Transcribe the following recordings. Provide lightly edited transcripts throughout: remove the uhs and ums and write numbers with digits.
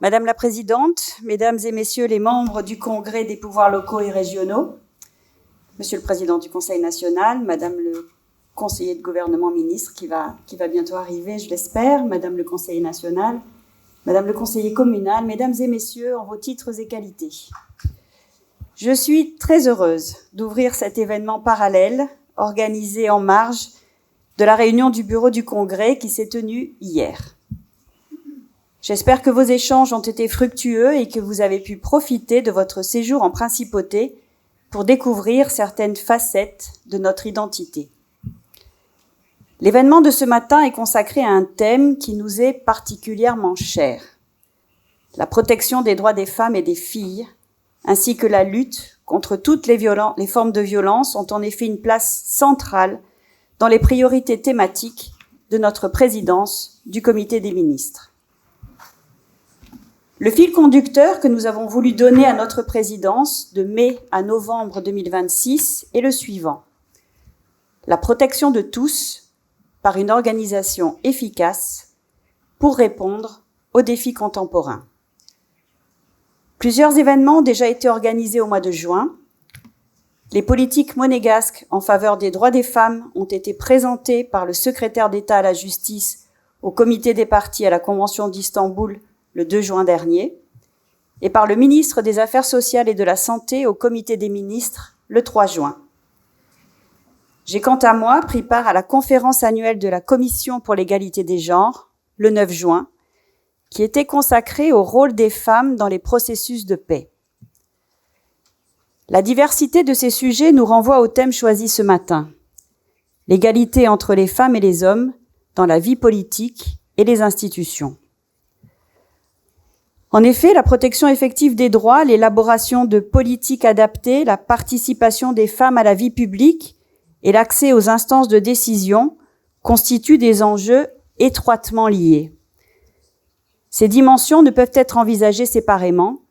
Madame la Présidente, Mesdames et Messieurs les membres du Congrès des pouvoirs locaux et régionaux, Monsieur le Président du Conseil national, Madame le conseiller de gouvernement ministre qui va bientôt arriver, je l'espère, Madame le conseiller national, Madame le conseiller communal, Mesdames et Messieurs, en vos titres et qualités. Je suis très heureuse d'ouvrir cet événement parallèle organisé en marge de la réunion du bureau du Congrès qui s'est tenue hier. J'espère que vos échanges ont été fructueux et que vous avez pu profiter de votre séjour en principauté pour découvrir certaines facettes de notre identité. L'événement de ce matin est consacré à un thème qui nous est particulièrement cher, la protection des droits des femmes et des filles, ainsi que la lutte contre toutes les formes de violence ont en effet une place centrale dans les priorités thématiques de notre présidence du Comité des ministres. Le fil conducteur que nous avons voulu donner à notre présidence de mai à novembre 2026 est le suivant. La protection de tous par une organisation efficace pour répondre aux défis contemporains. Plusieurs événements ont déjà été organisés au mois de juin. Les politiques monégasques en faveur des droits des femmes ont été présentées par le secrétaire d'État à la justice au comité des parties à la Convention d'Istanbul le 2 juin dernier, et par le ministre des Affaires sociales et de la Santé au comité des ministres le 3 juin. J'ai quant à moi pris part à la conférence annuelle de la Commission pour l'égalité des genres, le 9 juin, qui était consacrée au rôle des femmes dans les processus de paix. La diversité de ces sujets nous renvoie au thème choisi ce matin, l'égalité entre les femmes et les hommes dans la vie politique et les institutions. En effet, la protection effective des droits, l'élaboration de politiques adaptées, la participation des femmes à la vie publique et l'accès aux instances de décision constituent des enjeux étroitement liés. Ces dimensions ne peuvent être envisagées séparément,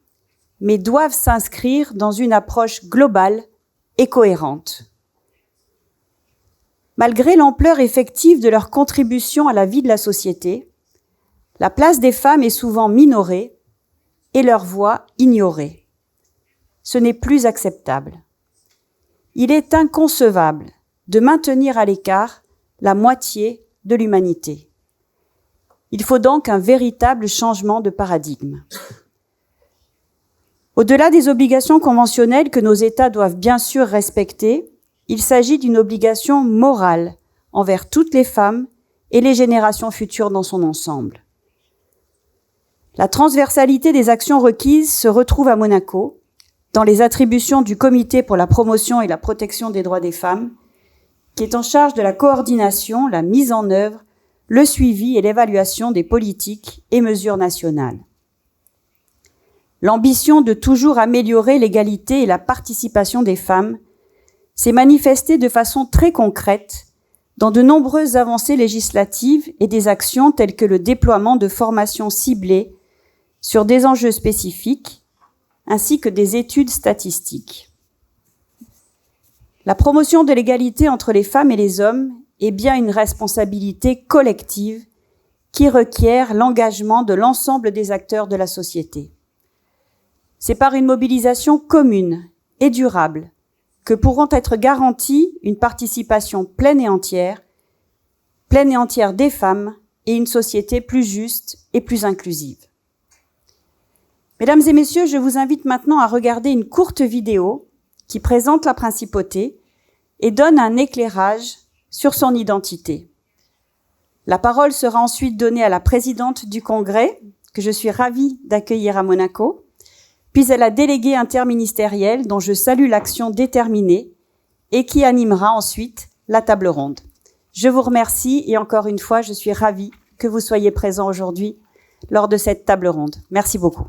mais doivent s'inscrire dans une approche globale et cohérente. Malgré l'ampleur effective de leur contribution à la vie de la société, la place des femmes est souvent minorée et leur voix ignorée. Ce n'est plus acceptable. Il est inconcevable de maintenir à l'écart la moitié de l'humanité. Il faut donc un véritable changement de paradigme. Au-delà des obligations conventionnelles que nos États doivent bien sûr respecter, il s'agit d'une obligation morale envers toutes les femmes et les générations futures dans son ensemble. La transversalité des actions requises se retrouve à Monaco, dans les attributions du Comité pour la promotion et la protection des droits des femmes, qui est en charge de la coordination, la mise en œuvre, le suivi et l'évaluation des politiques et mesures nationales. L'ambition de toujours améliorer l'égalité et la participation des femmes s'est manifestée de façon très concrète dans de nombreuses avancées législatives et des actions telles que le déploiement de formations ciblées sur des enjeux spécifiques, ainsi que des études statistiques. La promotion de l'égalité entre les femmes et les hommes est bien une responsabilité collective qui requiert l'engagement de l'ensemble des acteurs de la société. C'est par une mobilisation commune et durable que pourront être garanties une participation pleine et entière des femmes et une société plus juste et plus inclusive. Mesdames et messieurs, je vous invite maintenant à regarder une courte vidéo qui présente la principauté et donne un éclairage sur son identité. La parole sera ensuite donnée à la présidente du Congrès, que je suis ravie d'accueillir à Monaco, puis à la déléguée interministérielle dont je salue l'action déterminée et qui animera ensuite la table ronde. Je vous remercie et encore une fois, je suis ravie que vous soyez présents aujourd'hui lors de cette table ronde. Merci beaucoup.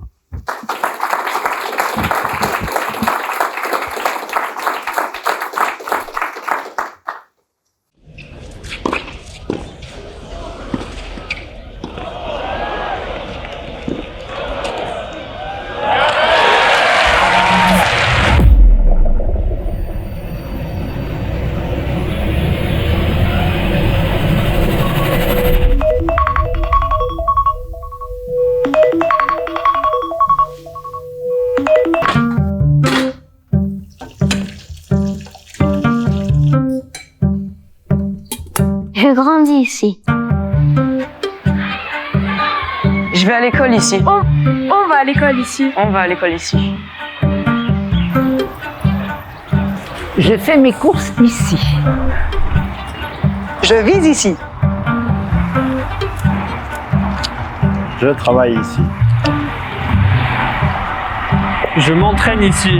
Je grandis ici. Je vais à l'école ici. On va à l'école ici. On va à l'école ici. Je fais mes courses ici. Je vis ici. Je travaille ici. Je m'entraîne ici.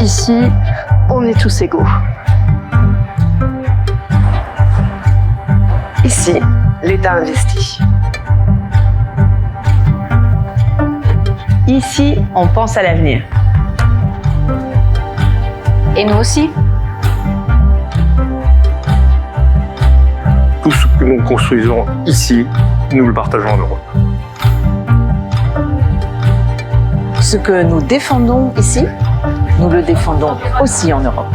Ici, on est tous égaux. Ici, l'État investit. Ici, on pense à l'avenir. Et nous aussi. Tout ce que nous construisons ici, nous le partageons en Europe. Ce que nous défendons ici, nous le défendons aussi en Europe.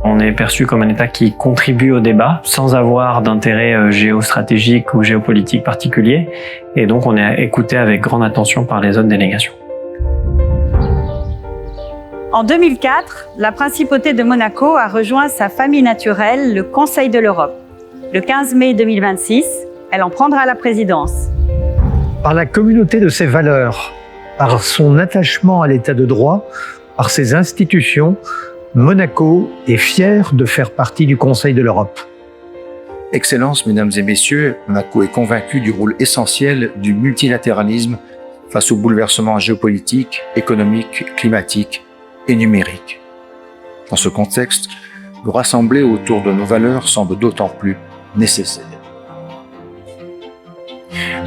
On est perçu comme un État qui contribue au débat sans avoir d'intérêt géostratégique ou géopolitique particulier. Et donc on est écouté avec grande attention par les autres délégations. En 2004, la principauté de Monaco a rejoint sa famille naturelle, le Conseil de l'Europe. Le 15 mai 2026, elle en prendra la présidence. Par la communauté de ses valeurs, par son attachement à l'état de droit, par ses institutions, Monaco est fier de faire partie du Conseil de l'Europe. Excellences, mesdames et messieurs, Monaco est convaincu du rôle essentiel du multilatéralisme face aux bouleversements géopolitiques, économiques, climatiques et numériques. Dans ce contexte, nous rassembler autour de nos valeurs semble d'autant plus nécessaire.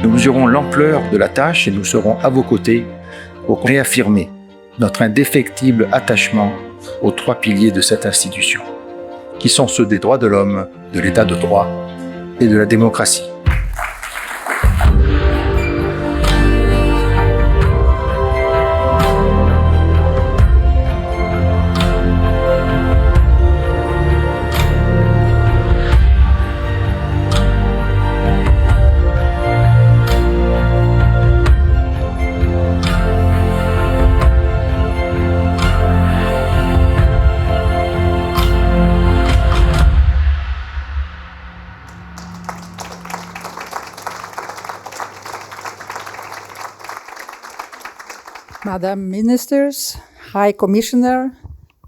Nous mesurons l'ampleur de la tâche et nous serons à vos côtés pour réaffirmer notre indéfectible attachement aux trois piliers de cette institution, qui sont ceux des droits de l'homme, de l'état de droit et de la démocratie. Madam Ministers, High Commissioner,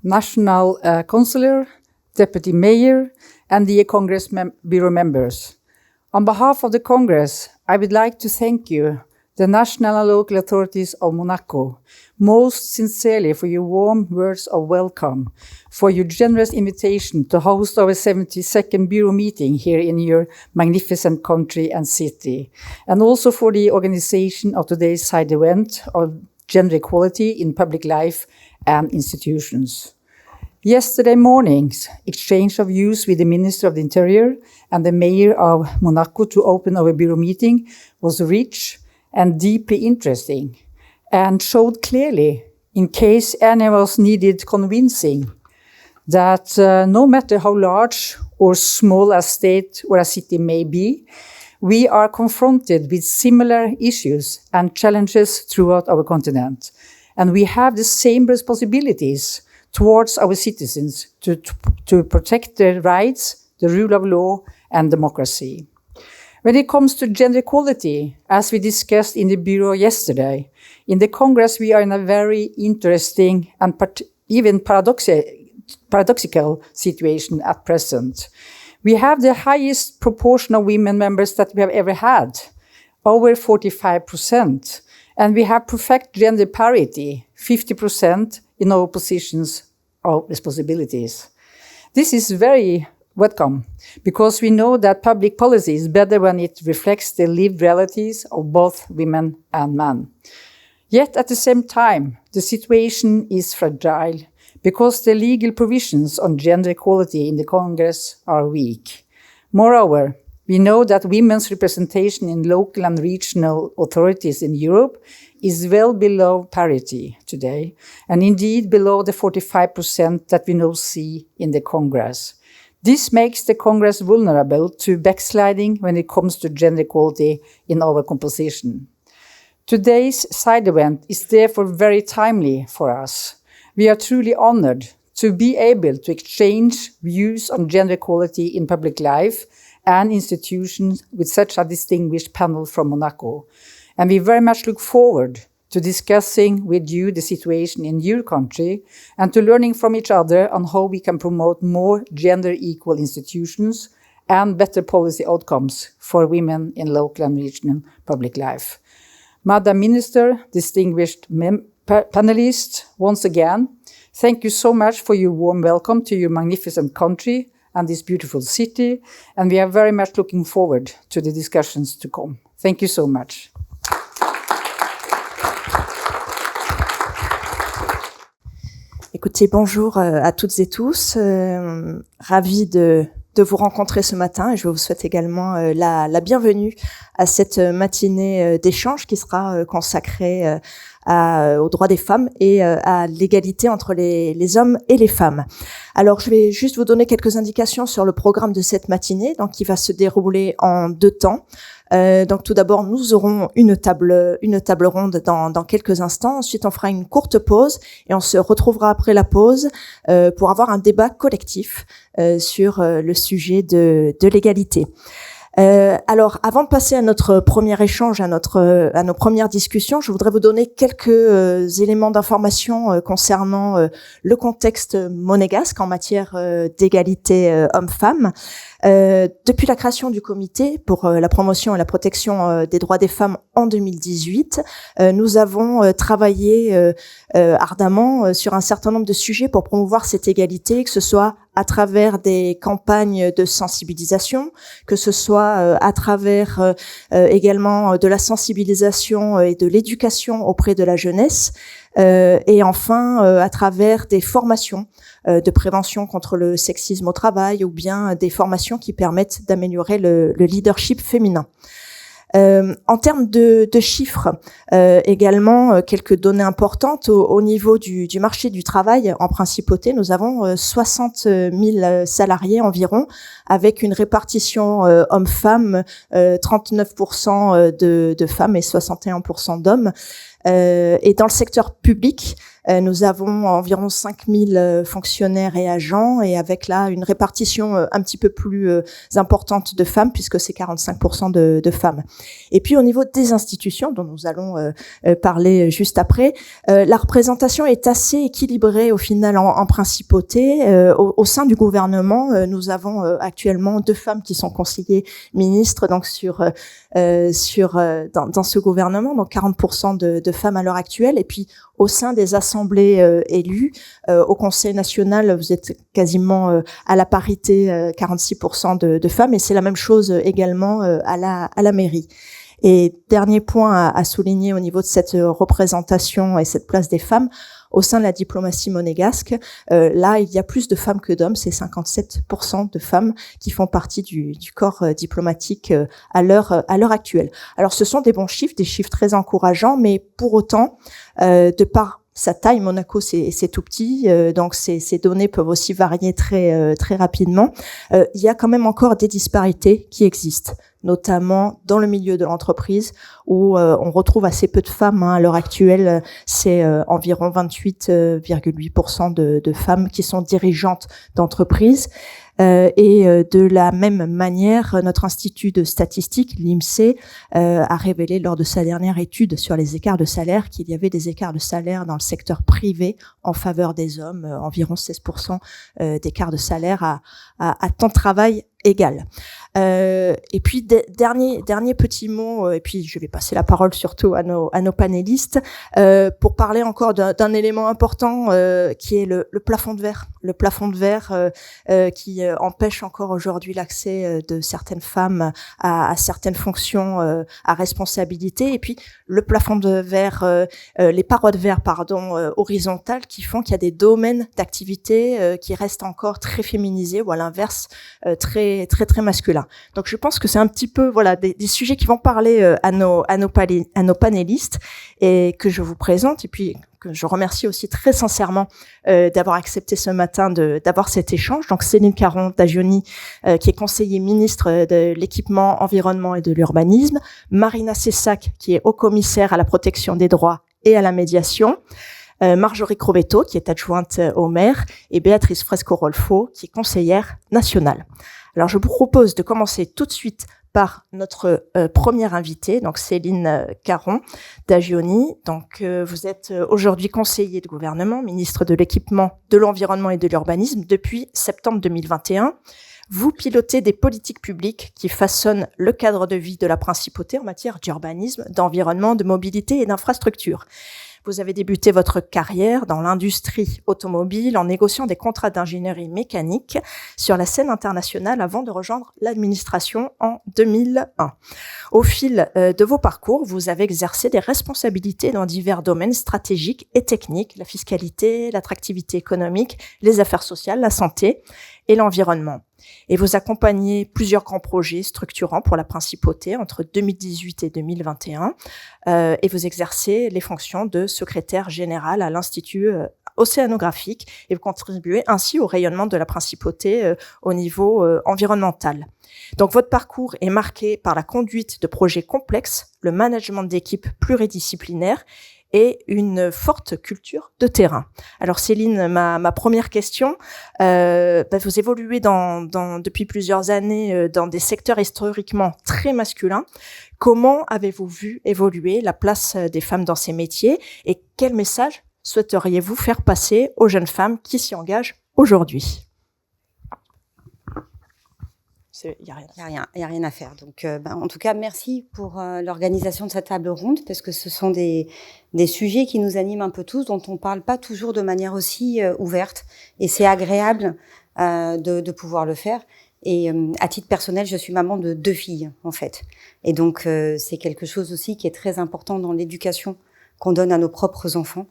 National Councillor, Deputy Mayor, and the Congress Bureau members. On behalf of the Congress, I would like to thank you, the national and local authorities of Monaco, most sincerely for your warm words of welcome, for your generous invitation to host our 72nd Bureau meeting here in your magnificent country and city, and also for the organization of today's side event of gender equality in public life and institutions. Yesterday morning's exchange of views with the Minister of the Interior and the Mayor of Monaco to open our Bureau meeting was rich and deeply interesting, and showed clearly, in case any of us needed convincing, that no matter how large or small a state or a city may be, we are confronted with similar issues and challenges throughout our continent. And we have the same responsibilities towards our citizens to protect their rights, the rule of law, and democracy. When it comes to gender equality, as we discussed in the Bureau yesterday, in the Congress we are in a very interesting and even paradoxical situation at present. We have the highest proportion of women members that we have ever had, over 45%, and we have perfect gender parity, 50% in our positions of responsibilities. This is very welcome, because we know that public policy is better when it reflects the lived realities of both women and men. Yet at the same time, the situation is fragile, because the legal provisions on gender equality in the Congress are weak. Moreover, we know that women's representation in local and regional authorities in Europe is well below parity today, and indeed below the 45% that we now see in the Congress. This makes the Congress vulnerable to backsliding when it comes to gender equality in our composition. Today's side event is therefore very timely for us. We are truly honored to be able to exchange views on gender equality in public life and institutions with such a distinguished panel from Monaco. And we very much look forward to discussing with you the situation in your country and to learning from each other on how we can promote more gender equal institutions and better policy outcomes for women in local and regional public life. Madam Minister, distinguished panelists, once again, thank you so much for your warm welcome to your magnificent country and this beautiful city, and we are very much looking forward to the discussions to come. Thank you so much. Écoutez, bonjour à toutes et tous. Ravi de vous rencontrer ce matin et je vous souhaite également la bienvenue à cette matinée d'échange qui sera consacrée aux droits des femmes et à l'égalité entre les hommes et les femmes. Alors, je vais juste vous donner quelques indications sur le programme de cette matinée, donc qui va se dérouler en 2 temps. Donc tout d'abord, nous aurons une table ronde dans quelques instants. Ensuite, on fera une courte pause et on se retrouvera après la pause pour avoir un débat collectif sur le sujet de l'égalité. Alors, avant de passer à notre premier échange, à nos premières discussions, je voudrais vous donner quelques éléments d'information concernant le contexte monégasque en matière d'égalité hommes-femmes. Depuis la création du comité pour la promotion et la protection des droits des femmes en 2018, nous avons travaillé ardemment sur un certain nombre de sujets pour promouvoir cette égalité, que ce soit à travers des campagnes de sensibilisation, que ce soit à travers également de la sensibilisation et de l'éducation auprès de la jeunesse, et enfin à travers des formations de prévention contre le sexisme au travail ou bien des formations qui permettent d'améliorer le leadership féminin. En termes de chiffres, également quelques données importantes au niveau du marché du travail en principauté. Nous avons 60 000 salariés environ, avec une répartition hommes-femmes, 39% de femmes et 61% d'hommes. Et dans le secteur public, nous avons environ 5000 fonctionnaires et agents, et avec là une répartition un petit peu plus importante de femmes, puisque c'est 45% de femmes. Et puis au niveau des institutions, dont nous allons parler juste après, la représentation est assez équilibrée au final en principauté. Au sein du gouvernement, nous avons actuellement 2 femmes qui sont conseillers ministres, donc dans ce gouvernement, donc 40% de femmes à l'heure actuelle. Et puis au sein des assemblées élues, au Conseil national, vous êtes quasiment à la parité, 46% de femmes, et c'est la même chose également à la mairie. Et dernier point à souligner au niveau de cette représentation et cette place des femmes, au sein de la diplomatie monégasque, là, il y a plus de femmes que d'hommes, c'est 57% de femmes qui font partie du corps diplomatique à l'heure actuelle. Alors, ce sont des bons chiffres, des chiffres très encourageants, mais pour autant, de par sa taille, Monaco c'est tout petit, donc ces données peuvent aussi varier très rapidement. Il y a quand même encore des disparités qui existent, notamment dans le milieu de l'entreprise où on retrouve assez peu de femmes. À l'heure actuelle, c'est environ 28,8% de femmes qui sont dirigeantes d'entreprise. Et de la même manière, notre institut de statistique, l'INSEE, a révélé lors de sa dernière étude sur les écarts de salaire qu'il y avait des écarts de salaire dans le secteur privé en faveur des hommes, environ 16% d'écarts de salaire à temps de travail égal. Et puis dernier petit mot, et puis je vais passer la parole surtout à nos panélistes pour parler encore d'un élément important qui est le plafond de verre. Le plafond de verre qui empêche encore aujourd'hui l'accès de certaines femmes à certaines fonctions à responsabilité, et puis le plafond de verre, les parois de verre horizontales qui font qu'il y a des domaines d'activité qui restent encore très féminisés ou à l'inverse très masculins. cela. Donc je pense que c'est un petit peu voilà des sujets qui vont parler à nos panélistes et que je vous présente, et puis que je remercie aussi très sincèrement d'avoir accepté ce matin d'avoir cet échange. Donc Céline Caron d'Agioni, qui est conseiller ministre de l'équipement, environnement et de l'urbanisme, Marina Cessac, qui est haut-commissaire à la protection des droits et à la médiation, Marjorie Crovetto, qui est adjointe au maire, et Béatrice Fresco-Rolfo, qui est conseillère nationale. Alors je vous propose de commencer tout de suite par notre première invitée, donc Céline Caron d'Agioni. Donc vous êtes aujourd'hui conseiller de gouvernement, ministre de l'équipement, de l'environnement et de l'urbanisme depuis septembre 2021. Vous pilotez des politiques publiques qui façonnent le cadre de vie de la principauté en matière d'urbanisme, d'environnement, de mobilité et d'infrastructure. Vous avez débuté votre carrière dans l'industrie automobile en négociant des contrats d'ingénierie mécanique sur la scène internationale avant de rejoindre l'administration en 2001. Au fil de vos parcours, vous avez exercé des responsabilités dans divers domaines stratégiques et techniques, la fiscalité, l'attractivité économique, les affaires sociales, la santé et l'environnement. Et vous accompagnez plusieurs grands projets structurants pour la principauté entre 2018 et 2021, et vous exercez les fonctions de secrétaire général à l'Institut océanographique, et vous contribuez ainsi au rayonnement de la principauté au niveau environnemental. Donc votre parcours est marqué par la conduite de projets complexes, le management d'équipes pluridisciplinaires et une forte culture de terrain. Alors Céline, ma première question, vous évoluez depuis plusieurs années dans des secteurs historiquement très masculins. Comment avez-vous vu évoluer la place des femmes dans ces métiers et quel message souhaiteriez-vous faire passer aux jeunes femmes qui s'y engagent aujourd'hui ? Il n'y a rien à faire. Donc, en tout cas, merci pour l'organisation de cette table ronde, parce que ce sont des sujets qui nous animent un peu tous, dont on ne parle pas toujours de manière aussi ouverte. Et c'est agréable de pouvoir le faire. Et à titre personnel, je suis maman de 2 filles, en fait. Et donc, c'est quelque chose aussi qui est très important dans l'éducation qu'on donne à nos propres enfants.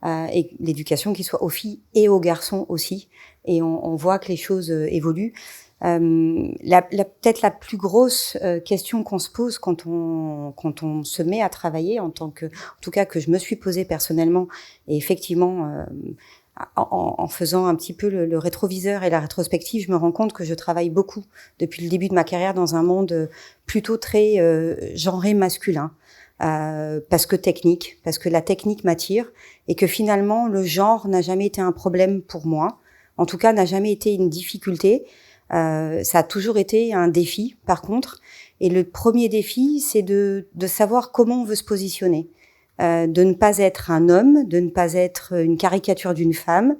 Et l'éducation qui soit aux filles et aux garçons aussi. Et on voit que les choses évoluent. Peut-être la plus grosse question qu'on se pose quand on se met à travailler en tout cas que je me suis posée personnellement, et effectivement en faisant un petit peu le rétroviseur et la rétrospective, je me rends compte que je travaille beaucoup depuis le début de ma carrière dans un monde plutôt très genré masculin, parce que la technique m'attire, et que finalement le genre n'a jamais été un problème pour moi, en tout cas n'a jamais été une difficulté. Ça a toujours été un défi, par contre. Et le premier défi, c'est de savoir comment on veut se positionner, de ne pas être un homme, de ne pas être une caricature d'une femme,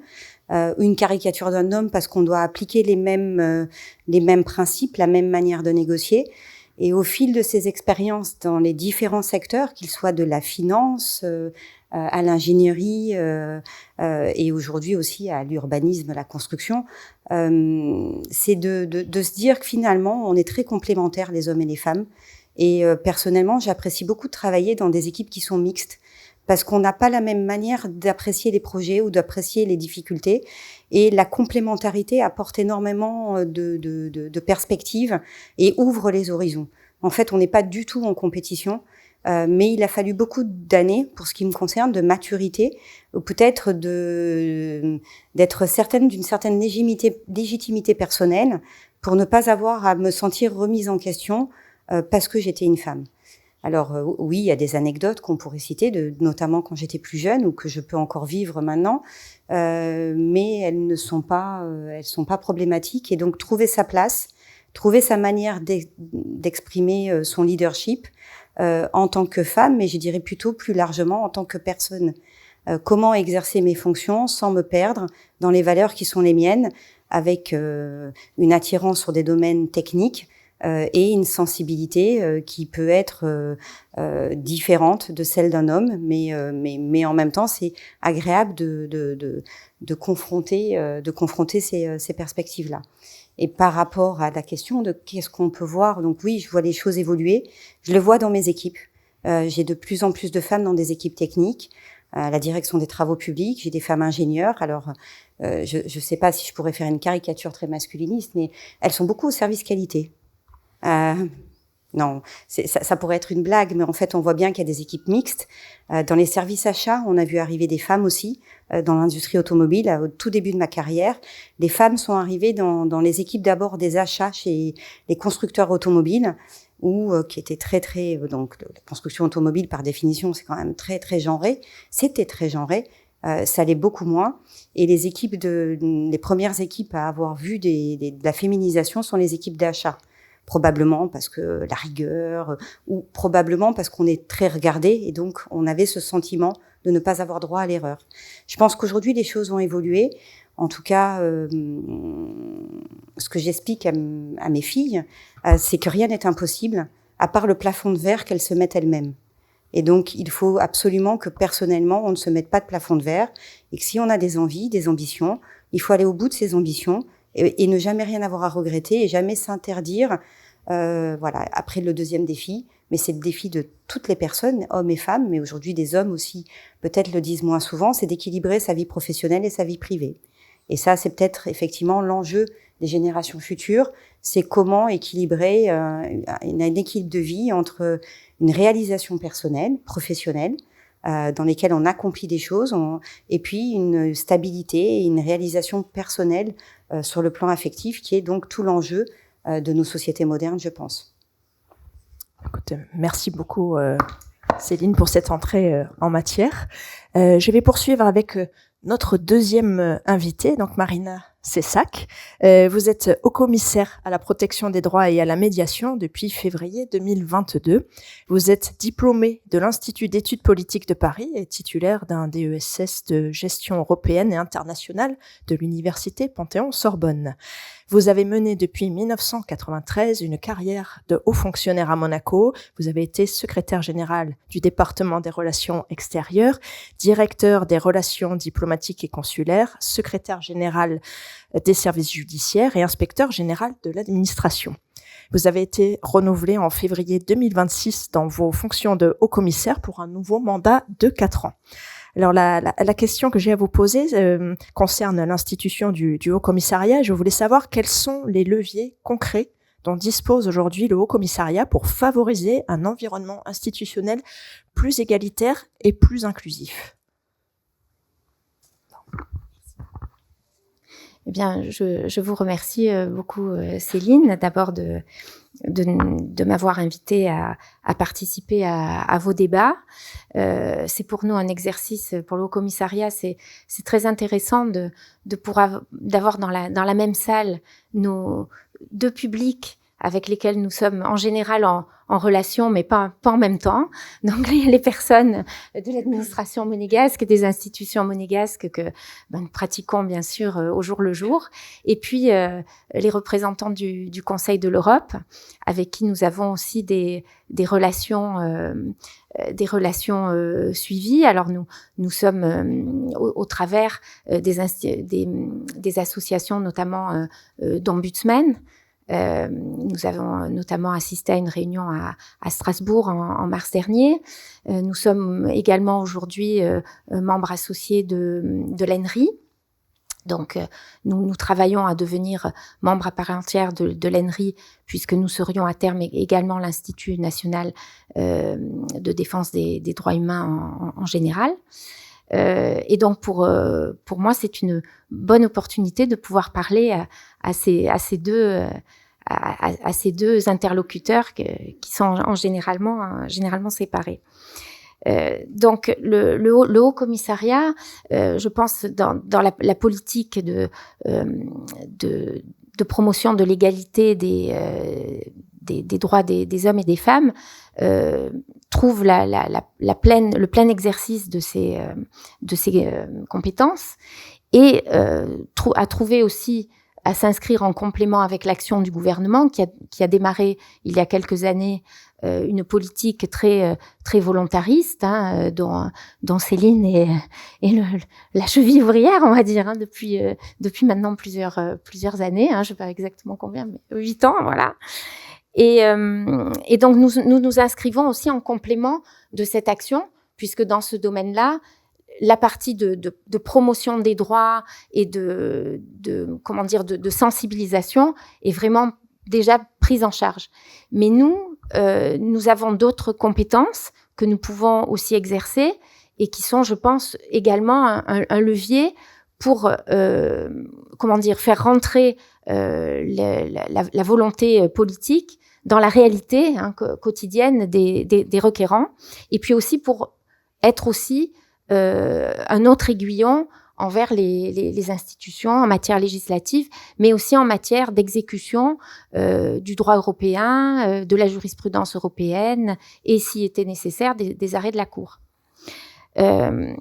une caricature d'un homme parce qu'on doit appliquer les mêmes principes, la même manière de négocier. Et au fil de ces expériences dans les différents secteurs, qu'ils soient de la finance à l'ingénierie et aujourd'hui aussi à l'urbanisme, la construction, c'est de se dire que finalement on est très complémentaires les hommes et les femmes. Et personnellement, j'apprécie beaucoup de travailler dans des équipes qui sont mixtes, parce qu'on n'a pas la même manière d'apprécier les projets ou d'apprécier les difficultés. Et la complémentarité apporte énormément de perspectives et ouvre les horizons. En fait, on n'est pas du tout en compétition, mais il a fallu beaucoup d'années, pour ce qui me concerne, de maturité, ou peut-être d'être certaine d'une certaine légitimité personnelle, pour ne pas avoir à me sentir remise en question parce que j'étais une femme. Alors oui, il y a des anecdotes qu'on pourrait citer, notamment quand j'étais plus jeune ou que je peux encore vivre maintenant, mais elles sont pas problématiques. Et donc trouver sa place, trouver sa manière d'exprimer son leadership en tant que femme, mais je dirais plutôt plus largement en tant que personne. Comment exercer mes fonctions sans me perdre dans les valeurs qui sont les miennes, avec une attirance sur des domaines techniques, et une sensibilité qui peut être différente de celle d'un homme, mais en même temps c'est agréable de confronter ces perspectives-là. Et par rapport à la question de qu'est-ce qu'on peut voir, donc oui, je vois les choses évoluer, je le vois dans mes équipes. J'ai de plus en plus de femmes dans des équipes techniques, à la direction des travaux publics, j'ai des femmes ingénieures. Alors, je sais pas si je pourrais faire une caricature très masculiniste, mais elles sont beaucoup au service qualité. Non, ça pourrait être une blague, mais en fait, on voit bien qu'il y a des équipes mixtes. Dans les services achats, on a vu arriver des femmes aussi. Dans l'industrie automobile, au tout début de ma carrière, les femmes sont arrivées dans les équipes d'abord des achats chez les constructeurs automobiles, qui étaient donc la construction automobile par définition, c'est quand même très très genré. C'était très genré. Ça l'est beaucoup moins. Et les premières équipes à avoir vu de la féminisation sont les équipes d'achat. Probablement parce que la rigueur, ou probablement parce qu'on est très regardé et donc on avait ce sentiment de ne pas avoir droit à l'erreur. Je pense qu'aujourd'hui les choses ont évolué. En tout cas, ce que j'explique à mes filles, c'est que rien n'est impossible, à part le plafond de verre qu'elles se mettent elles-mêmes. Et donc, il faut absolument que personnellement, on ne se mette pas de plafond de verre et que si on a des envies, des ambitions, il faut aller au bout de ces ambitions et ne jamais rien avoir à regretter et jamais s'interdire. Voilà. Après, le deuxième défi, mais c'est le défi de toutes les personnes, hommes et femmes, mais aujourd'hui des hommes aussi, peut-être le disent moins souvent, c'est d'équilibrer sa vie professionnelle et sa vie privée. Et ça, c'est peut-être effectivement l'enjeu des générations futures, c'est comment équilibrer un équilibre de vie entre une réalisation personnelle, professionnelle, dans lesquelles on accomplit des choses, et puis une stabilité et une réalisation personnelle sur le plan affectif, qui est donc tout l'enjeu de nos sociétés modernes, je pense. Écoute, merci beaucoup Céline pour cette entrée en matière. Je vais poursuivre avec notre deuxième invitée, donc Marina Cessac. Vous êtes haut-commissaire à la protection des droits et à la médiation depuis février 2022. Vous êtes diplômée de l'Institut d'études politiques de Paris et titulaire d'un DESS de gestion européenne et internationale de l'Université Panthéon-Sorbonne. Vous avez mené depuis 1993 une carrière de haut fonctionnaire à Monaco. Vous avez été secrétaire général du département des relations extérieures, directeur des relations diplomatiques et consulaires, secrétaire général des services judiciaires et inspecteur général de l'administration. Vous avez été renouvelé en février 2026 dans vos fonctions de haut-commissaire pour un nouveau mandat de 4 ans. Alors la question que j'ai à vous poser concerne l'institution du Haut-Commissariat. Je voulais savoir quels sont les leviers concrets dont dispose aujourd'hui le Haut-Commissariat pour favoriser un environnement institutionnel plus égalitaire et plus inclusif. Eh bien, je vous remercie beaucoup, Céline, d'abord de m'avoir invitée à participer à vos débats. C'est pour nous un exercice, pour le Haut-Commissariat, c'est très intéressant d'avoir dans la même salle nos deux publics avec lesquels nous sommes en général en relation, mais pas en même temps. Donc les personnes de l'administration monégasque et des institutions monégasques que nous pratiquons bien sûr au jour le jour, et puis les représentants du Conseil de l'Europe, avec qui nous avons aussi des relations suivies. Alors nous sommes au travers des associations, notamment d'ombudsmen. Nous avons notamment assisté à une réunion à Strasbourg en mars dernier. Nous sommes également aujourd'hui membres associés de l'ENRI. Donc, nous travaillons à devenir membres à part entière de l'ENRI, puisque nous serions à terme également l'Institut national de défense des droits humains en général. Et donc, pour moi, c'est une bonne opportunité de pouvoir parler à ces deux interlocuteurs qui sont généralement séparés. Donc le Haut-Commissariat, je pense dans la politique de promotion de l'égalité des droits des hommes et des femmes, trouve le plein exercice de ces compétences et a trouvé aussi à s'inscrire en complément avec l'action du gouvernement qui a démarré il y a quelques années une politique très volontariste, dont Céline est la cheville ouvrière, on va dire, depuis maintenant plusieurs années, je sais pas exactement combien, mais 8 ans, voilà. Et donc nous inscrivons aussi en complément de cette action, puisque dans ce domaine-là, la partie de promotion des droits et de sensibilisation est vraiment déjà prise en charge. Mais nous avons d'autres compétences que nous pouvons aussi exercer et qui sont, je pense, également un levier pour, faire rentrer la volonté politique dans la réalité quotidienne des requérants, et puis aussi pour être aussi un autre aiguillon envers les institutions en matière législative, mais aussi en matière d'exécution du droit européen, de la jurisprudence européenne, et s'il était nécessaire, des arrêts de la Cour. En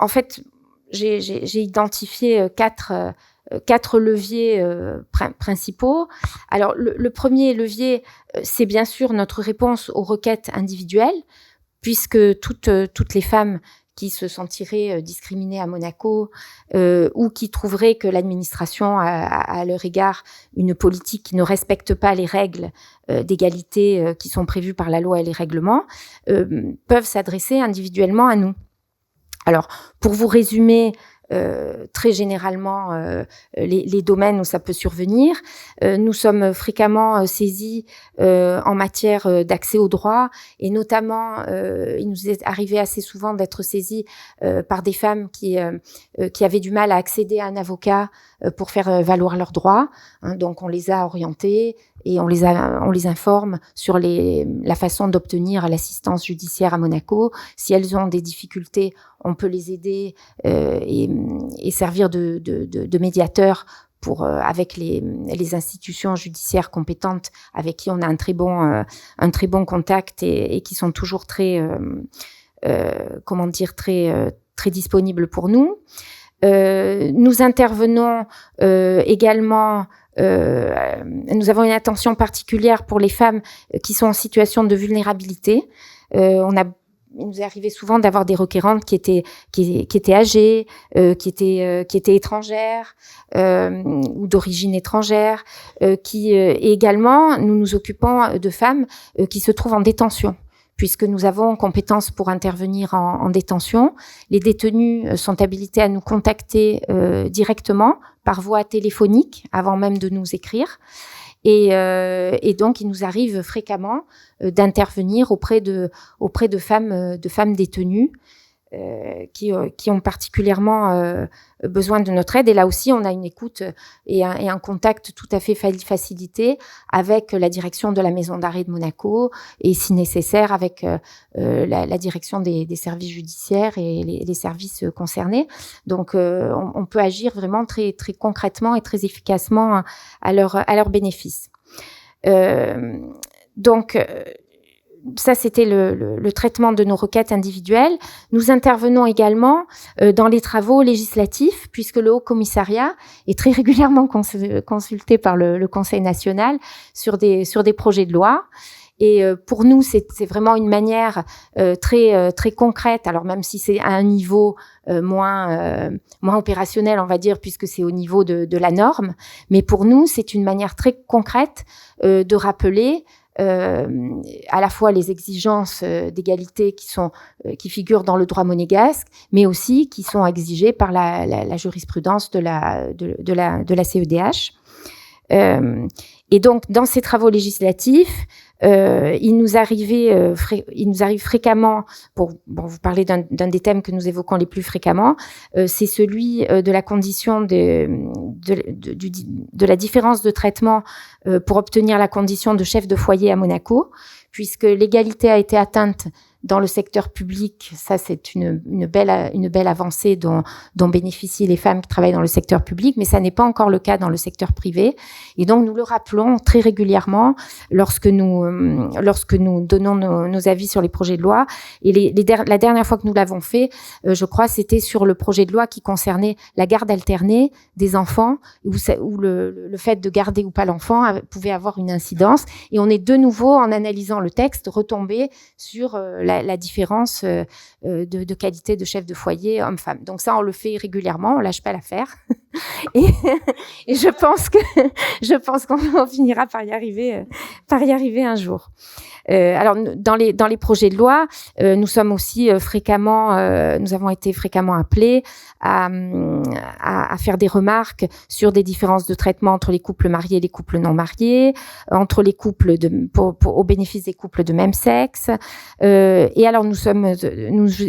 fait, j'ai identifié quatre leviers principaux. Alors, le premier levier, c'est bien sûr notre réponse aux requêtes individuelles, puisque toutes les femmes qui se sentiraient discriminées à Monaco ou qui trouveraient que l'administration a à leur égard une politique qui ne respecte pas les règles d'égalité qui sont prévues par la loi et les règlements, peuvent s'adresser individuellement à nous. Alors, pour vous résumer très généralement les domaines où ça peut survenir, nous sommes fréquemment saisis en matière d'accès au droit, et notamment il nous est arrivé assez souvent d'être saisis par des femmes qui avaient du mal à accéder à un avocat pour faire valoir leurs droits, donc on les a orientées et on les informe sur la façon d'obtenir l'assistance judiciaire à Monaco. Si elles ont des difficultés, on peut les aider et servir de médiateur avec les institutions judiciaires compétentes avec qui on a un très bon contact et qui sont toujours très disponibles pour nous. Nous intervenons également. Nous avons une attention particulière pour les femmes qui sont en situation de vulnérabilité. Il nous est arrivé souvent d'avoir des requérantes qui étaient âgées, qui étaient étrangères ou d'origine étrangère, et également nous nous occupons de femmes qui se trouvent en détention, puisque nous avons compétence pour intervenir en détention. Les détenus sont habilités à nous contacter directement par voie téléphonique avant même de nous écrire. Et donc, il nous arrive fréquemment d'intervenir auprès de femmes détenues qui ont particulièrement besoin de notre aide. Et là aussi, on a une écoute et un contact tout à fait facilité avec la direction de la maison d'arrêt de Monaco et, si nécessaire, avec la direction des services judiciaires et les services concernés. Donc, on peut agir vraiment très, très concrètement et très efficacement à leur bénéfice. Ça, c'était le traitement de nos requêtes individuelles. Nous intervenons également dans les travaux législatifs, puisque le Haut Commissariat est très régulièrement consulté par le Conseil national sur des projets de loi. Et pour nous, c'est vraiment une manière très concrète. Alors même si c'est à un niveau moins opérationnel, on va dire, puisque c'est au niveau de la norme, mais pour nous, c'est une manière très concrète de rappeler à la fois les exigences d'égalité qui figurent dans le droit monégasque, mais aussi qui sont exigées par la jurisprudence de la CEDH. Et donc, dans ces travaux législatifs, il nous arrive fréquemment, pour vous parler d'un des thèmes que nous évoquons les plus fréquemment, c'est celui de la condition de la différence de traitement pour obtenir la condition de chef de foyer à Monaco, puisque l'égalité a été atteinte dans le secteur public. Ça, c'est une belle avancée dont bénéficient les femmes qui travaillent dans le secteur public, mais ça n'est pas encore le cas dans le secteur privé. Et donc, nous le rappelons très régulièrement lorsque nous donnons nos avis sur les projets de loi. Et la dernière fois que nous l'avons fait, je crois, c'était sur le projet de loi qui concernait la garde alternée des enfants, où le fait de garder ou pas l'enfant pouvait avoir une incidence. Et on est de nouveau, en analysant le texte, retombé sur la différence de qualité de chef de foyer homme-femme. Donc ça, on le fait régulièrement, on lâche pas l'affaire. Et je pense qu'on finira par y arriver un jour. Alors dans les projets de loi, nous sommes aussi nous avons été fréquemment appelés à faire des remarques sur des différences de traitement entre les couples mariés et les couples non mariés, entre les couples au bénéfice des couples de même sexe. Et alors nous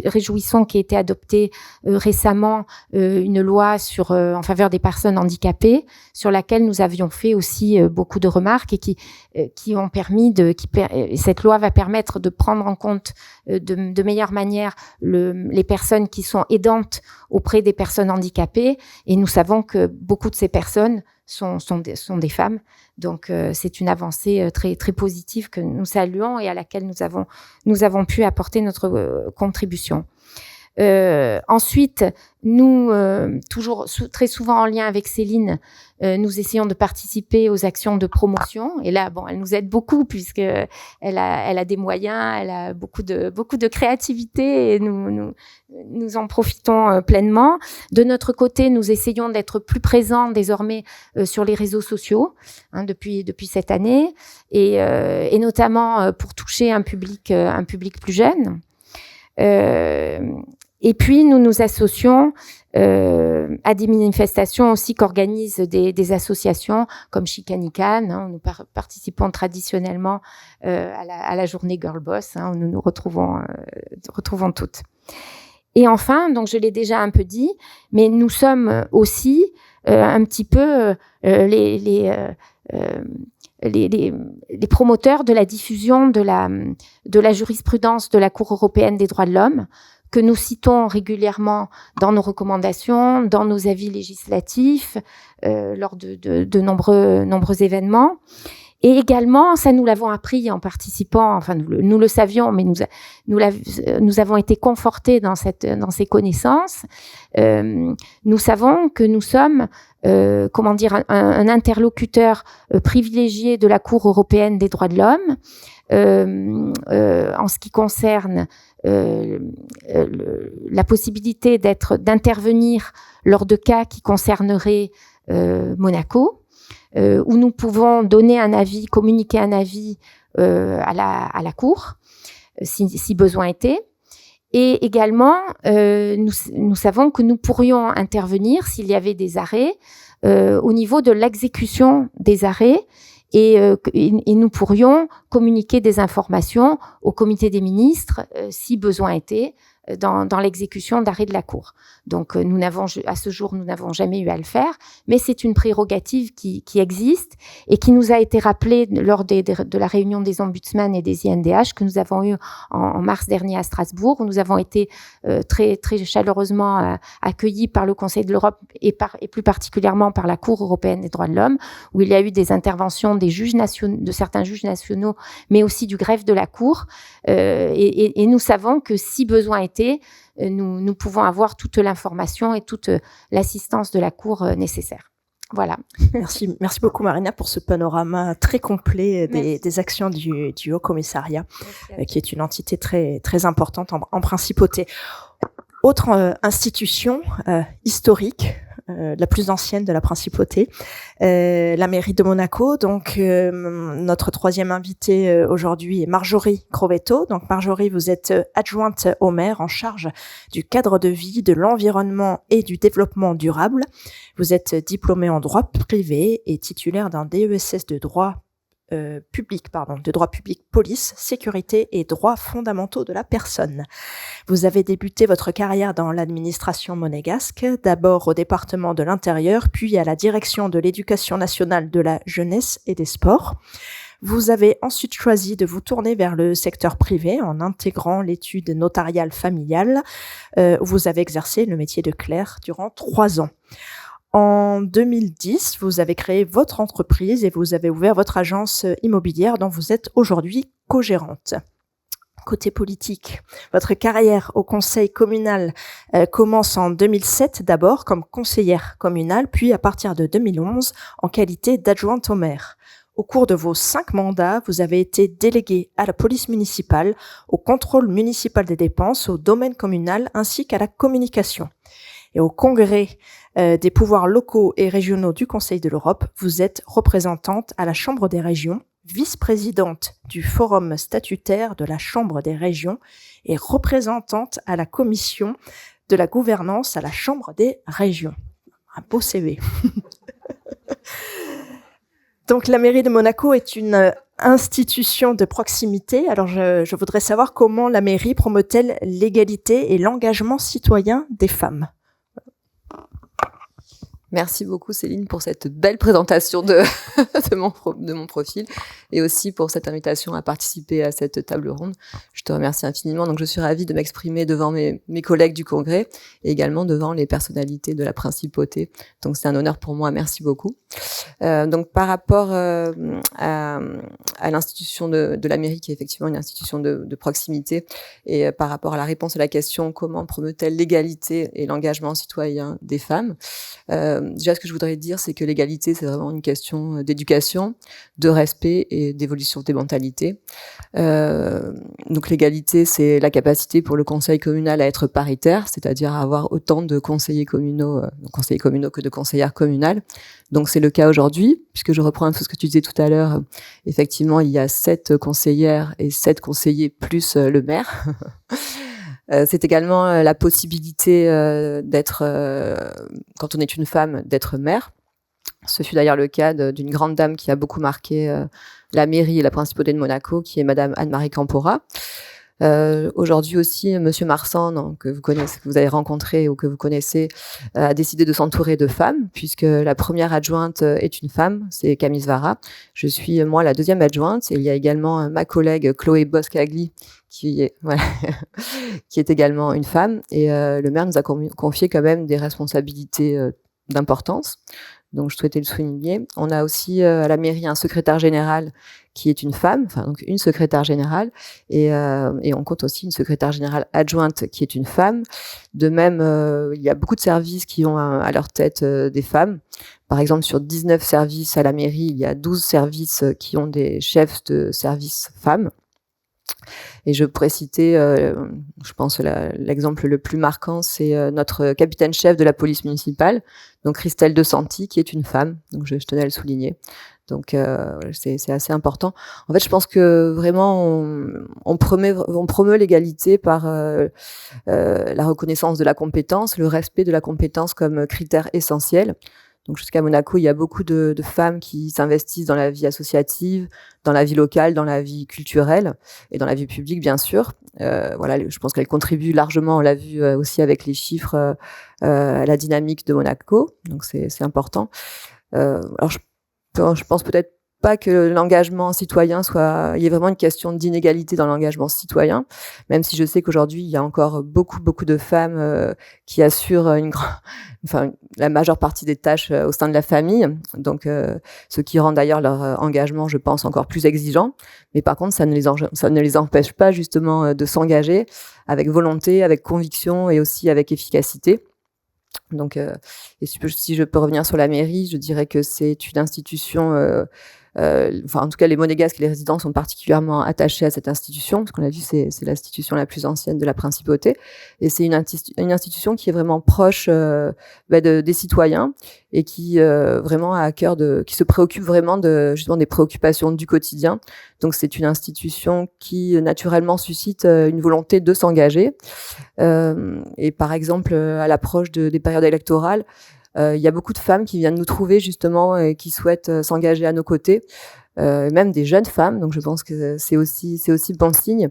réjouissons qu'il ait été adopté récemment une loi en faveur des personnes handicapées, sur laquelle nous avions fait aussi beaucoup de remarques et qui ont permis cette loi va permettre de prendre en compte de meilleure manière les personnes qui sont aidantes auprès des personnes handicapées, et nous savons que beaucoup de ces personnes sont des femmes. Donc c'est une avancée très très positive que nous saluons et à laquelle nous avons pu apporter notre contribution. Ensuite, nous, toujours très souvent en lien avec Céline, nous essayons de participer aux actions de promotion. Et là, elle nous aide beaucoup puisque elle a des moyens, elle a beaucoup de créativité et nous en profitons pleinement. De notre côté, nous essayons d'être plus présents désormais sur les réseaux sociaux depuis cette année et notamment pour toucher un public plus jeune. Et puis, nous nous associons à des manifestations aussi qu'organisent des associations comme Chicanican. Nous participons traditionnellement à la journée Girl Boss, où nous nous retrouvons toutes. Et enfin, donc je l'ai déjà un peu dit, mais nous sommes aussi un petit peu les promoteurs de la diffusion de la jurisprudence de la Cour européenne des droits de l'homme, que nous citons régulièrement dans nos recommandations, dans nos avis législatifs, lors de nombreux événements. Et également, ça nous l'avons appris en participant, enfin nous le savions, mais nous avons été confortés dans ces connaissances. Nous savons que nous sommes un interlocuteur privilégié de la Cour européenne des droits de l'homme en ce qui concerne la possibilité d'intervenir lors de cas qui concerneraient Monaco, où nous pouvons donner un avis, communiquer un avis à la Cour, si besoin était. Et également, nous savons que nous pourrions intervenir s'il y avait des arrêts au niveau de l'exécution des arrêts, et nous pourrions communiquer des informations au comité des ministres si besoin était dans l'exécution d'arrêts de la Cour. Donc à ce jour, nous n'avons jamais eu à le faire, mais c'est une prérogative qui existe et qui nous a été rappelée lors de la réunion des ombudsman et des INDH que nous avons eu en mars dernier à Strasbourg, où nous avons été très très chaleureusement accueillis par le Conseil de l'Europe et plus particulièrement par la Cour européenne des droits de l'homme, où il y a eu des interventions de certains juges nationaux, mais aussi du greffe de la Cour, et nous savons que si besoin était, nous pouvons avoir toute l'information et toute l'assistance de la Cour nécessaire. Voilà. Merci beaucoup Marina pour ce panorama très complet des actions du Haut Commissariat, qui est une entité très très importante en principauté. Autre institution historique, la plus ancienne de la principauté, la mairie de Monaco. Donc notre troisième invitée aujourd'hui est Marjorie Crovetto. Donc Marjorie, vous êtes adjointe au maire en charge du cadre de vie, de l'environnement et du développement durable. Vous êtes diplômée en droit privé et titulaire d'un DESS de droit public, police, sécurité et droits fondamentaux de la personne. Vous avez débuté votre carrière dans l'administration monégasque, d'abord au département de l'Intérieur, puis à la direction de l'éducation nationale, de la jeunesse et des sports. Vous avez ensuite choisi de vous tourner vers le secteur privé en intégrant l'étude notariale familiale, où vous avez exercé le métier de clerc durant 3 ans. En 2010, vous avez créé votre entreprise et vous avez ouvert votre agence immobilière dont vous êtes aujourd'hui co-gérante. Côté politique, votre carrière au conseil communal commence en 2007 d'abord comme conseillère communale, puis à partir de 2011 en qualité d'adjointe au maire. Au cours de vos 5 mandats, vous avez été déléguée à la police municipale, au contrôle municipal des dépenses, au domaine communal ainsi qu'à la communication. Et au congrès des pouvoirs locaux et régionaux du Conseil de l'Europe, vous êtes représentante à la Chambre des régions, vice-présidente du Forum statutaire de la Chambre des régions et représentante à la Commission de la gouvernance à la Chambre des régions. Un beau CV. Donc, la mairie de Monaco est une institution de proximité. Alors, je voudrais savoir comment la mairie promeut-elle l'égalité et l'engagement citoyen des femmes. Merci beaucoup Céline pour cette belle présentation de mon profil et aussi pour cette invitation à participer à cette table ronde. Je te remercie infiniment. Donc je suis ravie de m'exprimer devant mes collègues du Congrès et également devant les personnalités de la principauté. Donc c'est un honneur pour moi. Merci beaucoup. Donc par rapport à l'institution de la mairie qui est effectivement une institution de proximité et par rapport à la réponse à la question comment promeut-elle l'égalité et l'engagement citoyen des femmes, déjà, ce que je voudrais dire, c'est que l'égalité, c'est vraiment une question d'éducation, de respect et d'évolution des mentalités. Donc, l'égalité, c'est la capacité pour le conseil communal à être paritaire, c'est-à-dire à avoir autant de conseillers communaux que de conseillères communales. Donc, c'est le cas aujourd'hui, puisque je reprends un peu ce que tu disais tout à l'heure. Effectivement, il y a 7 conseillères et 7 conseillers plus le maire. C'est également la possibilité d'être, quand on est une femme, d'être mère. Ce fut d'ailleurs le cas d'une grande dame qui a beaucoup marqué la mairie et la principauté de Monaco, qui est Madame Anne-Marie Campora. Aujourd'hui aussi, Monsieur Marsan, que vous avez rencontré ou que vous connaissez, a décidé de s'entourer de femmes, puisque la première adjointe est une femme, c'est Camille Svara. Je suis, moi, la deuxième adjointe, et il y a également ma collègue Chloé Boscagli, qui est également une femme. Et le maire nous a confié quand même des responsabilités d'importance. Donc, je souhaitais le souligner. On a aussi à la mairie un secrétaire général qui est une femme, enfin donc une secrétaire générale, et on compte aussi une secrétaire générale adjointe qui est une femme. De même, il y a beaucoup de services qui ont à leur tête des femmes. Par exemple, sur 19 services à la mairie, il y a 12 services qui ont des chefs de service femmes. Et je pourrais citer, je pense l'exemple le plus marquant, c'est notre capitaine-chef de la police municipale, donc Christelle De Santi, qui est une femme. Donc je tenais à le souligner. Donc c'est assez important. En fait, je pense que vraiment on promeut l'égalité par la reconnaissance de la compétence, le respect de la compétence comme critère essentiel. Donc jusqu'à Monaco, il y a beaucoup de femmes qui s'investissent dans la vie associative, dans la vie locale, dans la vie culturelle et dans la vie publique, bien sûr. Voilà, je pense qu'elles contribuent largement, on l'a vu aussi avec les chiffres, à la dynamique de Monaco. Donc c'est important. Alors je pense peut-être pas que l'engagement citoyen il y ait vraiment une question d'inégalité dans l'engagement citoyen, même si je sais qu'aujourd'hui, il y a encore beaucoup de femmes qui assurent la majeure partie des tâches au sein de la famille, donc ce qui rend d'ailleurs leur engagement, je pense, encore plus exigeant. Mais par contre, ça ne les empêche pas justement de s'engager avec volonté, avec conviction et aussi avec efficacité. Donc, et si je peux revenir sur la mairie, je dirais que c'est une institution... en tout cas, les Monégasques et les résidents sont particulièrement attachés à cette institution, parce qu'on l'a vu, c'est l'institution la plus ancienne de la principauté, et c'est une institution qui est vraiment proche des citoyens et qui vraiment a à cœur qui se préoccupe vraiment justement des préoccupations du quotidien. Donc c'est une institution qui naturellement suscite une volonté de s'engager. Et par exemple, à l'approche des périodes électorales, il y a beaucoup de femmes qui viennent nous trouver justement et qui souhaitent s'engager à nos côtés, même des jeunes femmes. Donc je pense que c'est aussi bon signe.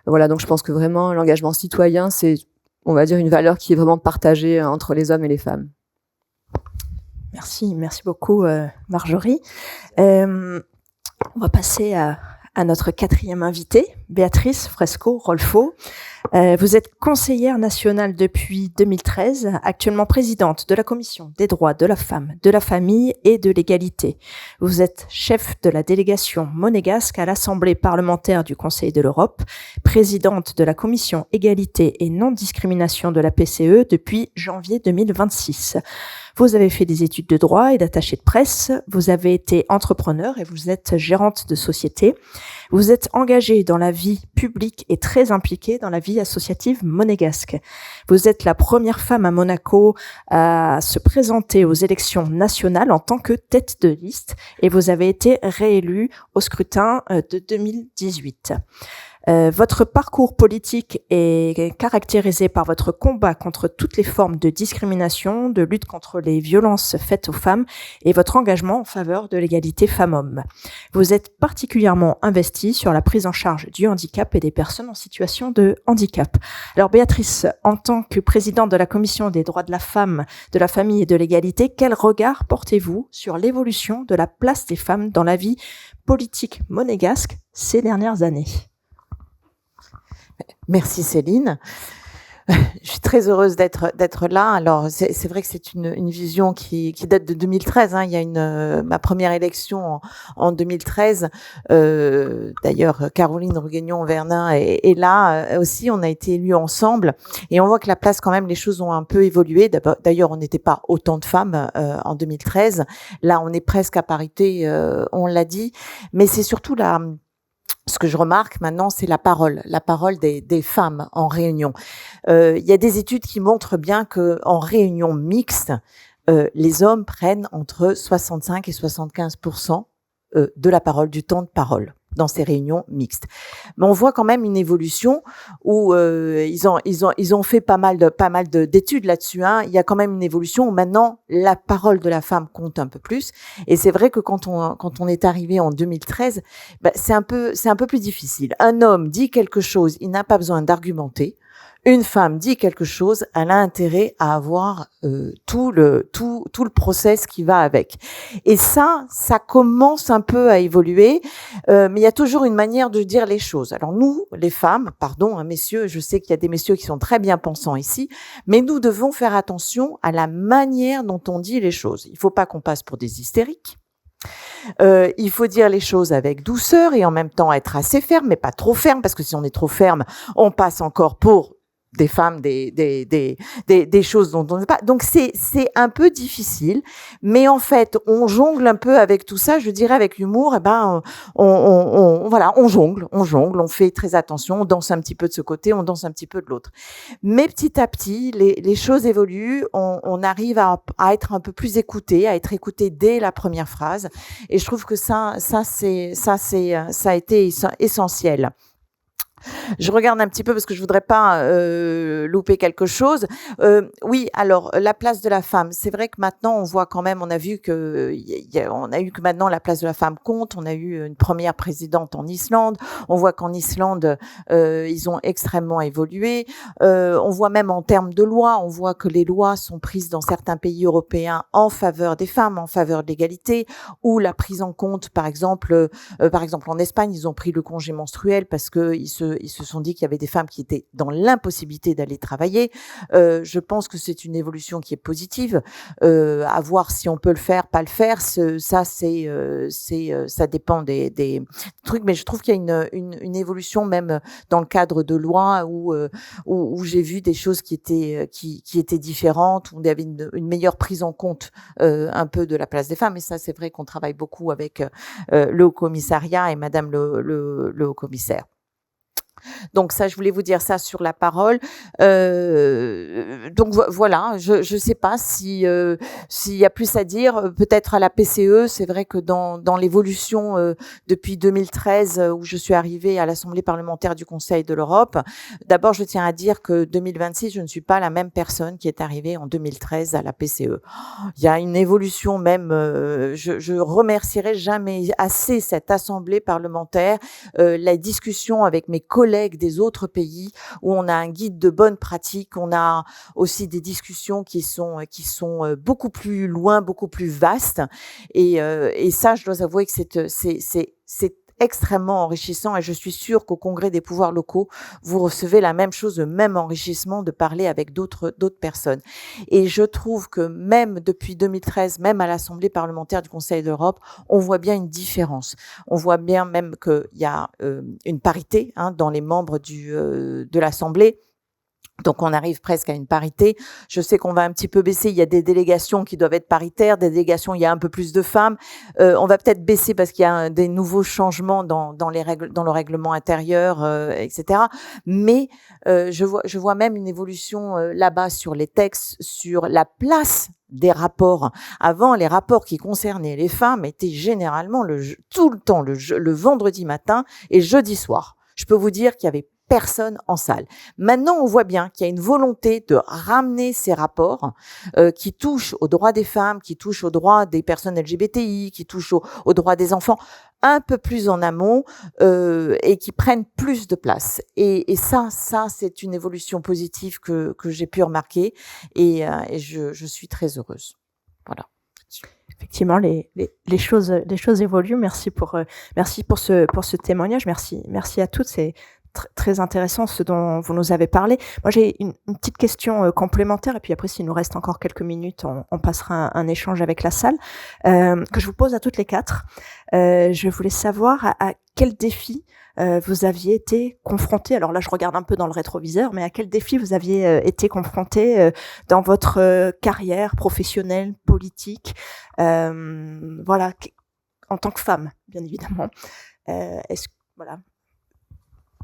Voilà, donc je pense que vraiment l'engagement citoyen, c'est, on va dire, une valeur qui est vraiment partagée entre les hommes et les femmes. Merci beaucoup Marjorie. On va passer à notre 4e invitée, Béatrice Fresco-Rolfo. Vous êtes conseillère nationale depuis 2013, actuellement présidente de la Commission des droits de la femme, de la famille et de l'égalité. Vous êtes chef de la délégation monégasque à l'Assemblée parlementaire du Conseil de l'Europe, présidente de la Commission égalité et non-discrimination de la PCE depuis janvier 2026. Vous avez fait des études de droit et d'attaché de presse, vous avez été entrepreneur et vous êtes gérante de société. Vous êtes engagée dans la vie publique et très impliquée dans la vie associative monégasque. Vous êtes la première femme à Monaco à se présenter aux élections nationales en tant que tête de liste et vous avez été réélue au scrutin de 2018. Votre parcours politique est caractérisé par votre combat contre toutes les formes de discrimination, de lutte contre les violences faites aux femmes et votre engagement en faveur de l'égalité femmes-hommes. Vous êtes particulièrement investie sur la prise en charge du handicap et des personnes en situation de handicap. Alors Béatrice, en tant que présidente de la Commission des droits de la femme, de la famille et de l'égalité, quel regard portez-vous sur l'évolution de la place des femmes dans la vie politique monégasque ces dernières années ? Merci Céline. Je suis très heureuse d'être là. Alors c'est vrai que c'est une vision qui date de 2013. Hein. Il y a ma première élection en 2013. D'ailleurs, Caroline Rouguignon-Vernin est là aussi. On a été élus ensemble et on voit que la place, quand même, les choses ont un peu évolué. D'ailleurs, on n'était pas autant de femmes en 2013. Là, on est presque à parité. On l'a dit, mais c'est surtout ce que je remarque maintenant, c'est la parole des femmes en réunion. Il y a des études qui montrent bien que en réunion mixte, les hommes prennent entre 65 et 75% de la parole, du temps de parole dans ces réunions mixtes. Mais on voit quand même une évolution où ils ont fait pas mal d'études là-dessus. Hein. Il y a quand même une évolution où maintenant la parole de la femme compte un peu plus. Et c'est vrai que quand on est arrivé en 2013, c'est un peu plus difficile. Un homme dit quelque chose, il n'a pas besoin d'argumenter. Une femme dit quelque chose, elle a intérêt à avoir tout le process qui va avec. Et ça commence un peu à évoluer, mais il y a toujours une manière de dire les choses. Alors nous, les femmes, pardon, hein, messieurs, je sais qu'il y a des messieurs qui sont très bien pensants ici, mais nous devons faire attention à la manière dont on dit les choses. Il ne faut pas qu'on passe pour des hystériques. Il faut dire les choses avec douceur et en même temps être assez ferme, mais pas trop ferme, parce que si on est trop ferme, on passe encore pour des femmes, des choses dont on ne veut pas. Donc c'est un peu difficile, mais en fait on jongle un peu avec tout ça. Je dirais avec l'humour, on jongle, on fait très attention, on danse un petit peu de ce côté, on danse un petit peu de l'autre. Mais petit à petit, les choses évoluent, on arrive à être un peu plus écouté, à être écouté dès la première phrase. Et je trouve que ça a été essentiel. Je regarde un petit peu parce que je voudrais pas louper quelque chose. Oui, alors la place de la femme, c'est vrai que maintenant on voit quand même, on a eu que maintenant la place de la femme compte. On a eu une première présidente en Islande. On voit qu'en Islande ils ont extrêmement évolué. On voit même en termes de lois, on voit que les lois sont prises dans certains pays européens en faveur des femmes, en faveur de l'égalité, ou la prise en compte, par exemple en Espagne, ils ont pris le congé menstruel parce que ils se sont dit qu'il y avait des femmes qui étaient dans l'impossibilité d'aller travailler. Je pense que c'est une évolution qui est positive. À voir si on peut le faire, pas le faire. Ça dépend des trucs. Mais je trouve qu'il y a une évolution même dans le cadre de lois où j'ai vu des choses qui étaient différentes, où il y avait une meilleure prise en compte un peu de la place des femmes. Et ça, c'est vrai qu'on travaille beaucoup avec le Haut-Commissariat et Madame le Haut-Commissaire. Donc ça, je voulais vous dire ça sur la parole. Donc voilà, je sais pas s'il y a plus à dire. Peut-être à la PCE, c'est vrai que dans l'évolution depuis 2013 où je suis arrivée à l'Assemblée parlementaire du Conseil de l'Europe, d'abord je tiens à dire que 2026, je ne suis pas la même personne qui est arrivée en 2013 à la PCE. Il y a une évolution même. Je remercierai jamais assez cette Assemblée parlementaire, la discussion avec mes collègues des autres pays où on a un guide de bonne pratique, on a aussi des discussions qui sont beaucoup plus loin, beaucoup plus vastes et ça, je dois avouer que c'est extrêmement enrichissant et je suis sûre qu'au Congrès des pouvoirs locaux, vous recevez la même chose, le même enrichissement de parler avec d'autres personnes. Et je trouve que même depuis 2013, même à l'Assemblée parlementaire du Conseil de l'Europe, on voit bien une différence. On voit bien même qu'il y a une parité dans les membres de l'Assemblée. Donc, on arrive presque à une parité. Je sais qu'on va un petit peu baisser. Il y a des délégations qui doivent être paritaires, des délégations, il y a un peu plus de femmes. On va peut-être baisser parce qu'il y a des nouveaux changements dans le règlement intérieur, etc. Mais je vois même une évolution là-bas sur les textes, sur la place des rapports. Avant, les rapports qui concernaient les femmes étaient généralement tout le temps le vendredi matin et jeudi soir. Je peux vous dire qu'il y avait personne en salle. Maintenant, on voit bien qu'il y a une volonté de ramener ces rapports qui touchent aux droits des femmes, qui touchent aux droits des personnes LGBTI, qui touchent aux droits des enfants, un peu plus en amont et qui prennent plus de place. Et ça, c'est une évolution positive que j'ai pu remarquer et je suis très heureuse. Voilà. Effectivement, les choses évoluent. Merci pour ce témoignage. Merci à toutes. C'est très intéressant ce dont vous nous avez parlé. Moi, j'ai une petite question complémentaire, et puis après, s'il nous reste encore quelques minutes, on passera un échange avec la salle, que je vous pose à toutes les quatre. Je voulais savoir à quel défi vous aviez été confrontés. Alors là, je regarde un peu dans le rétroviseur, mais à quel défi vous aviez été confrontés dans votre carrière professionnelle, politique, voilà, en tant que femme, bien évidemment. Voilà.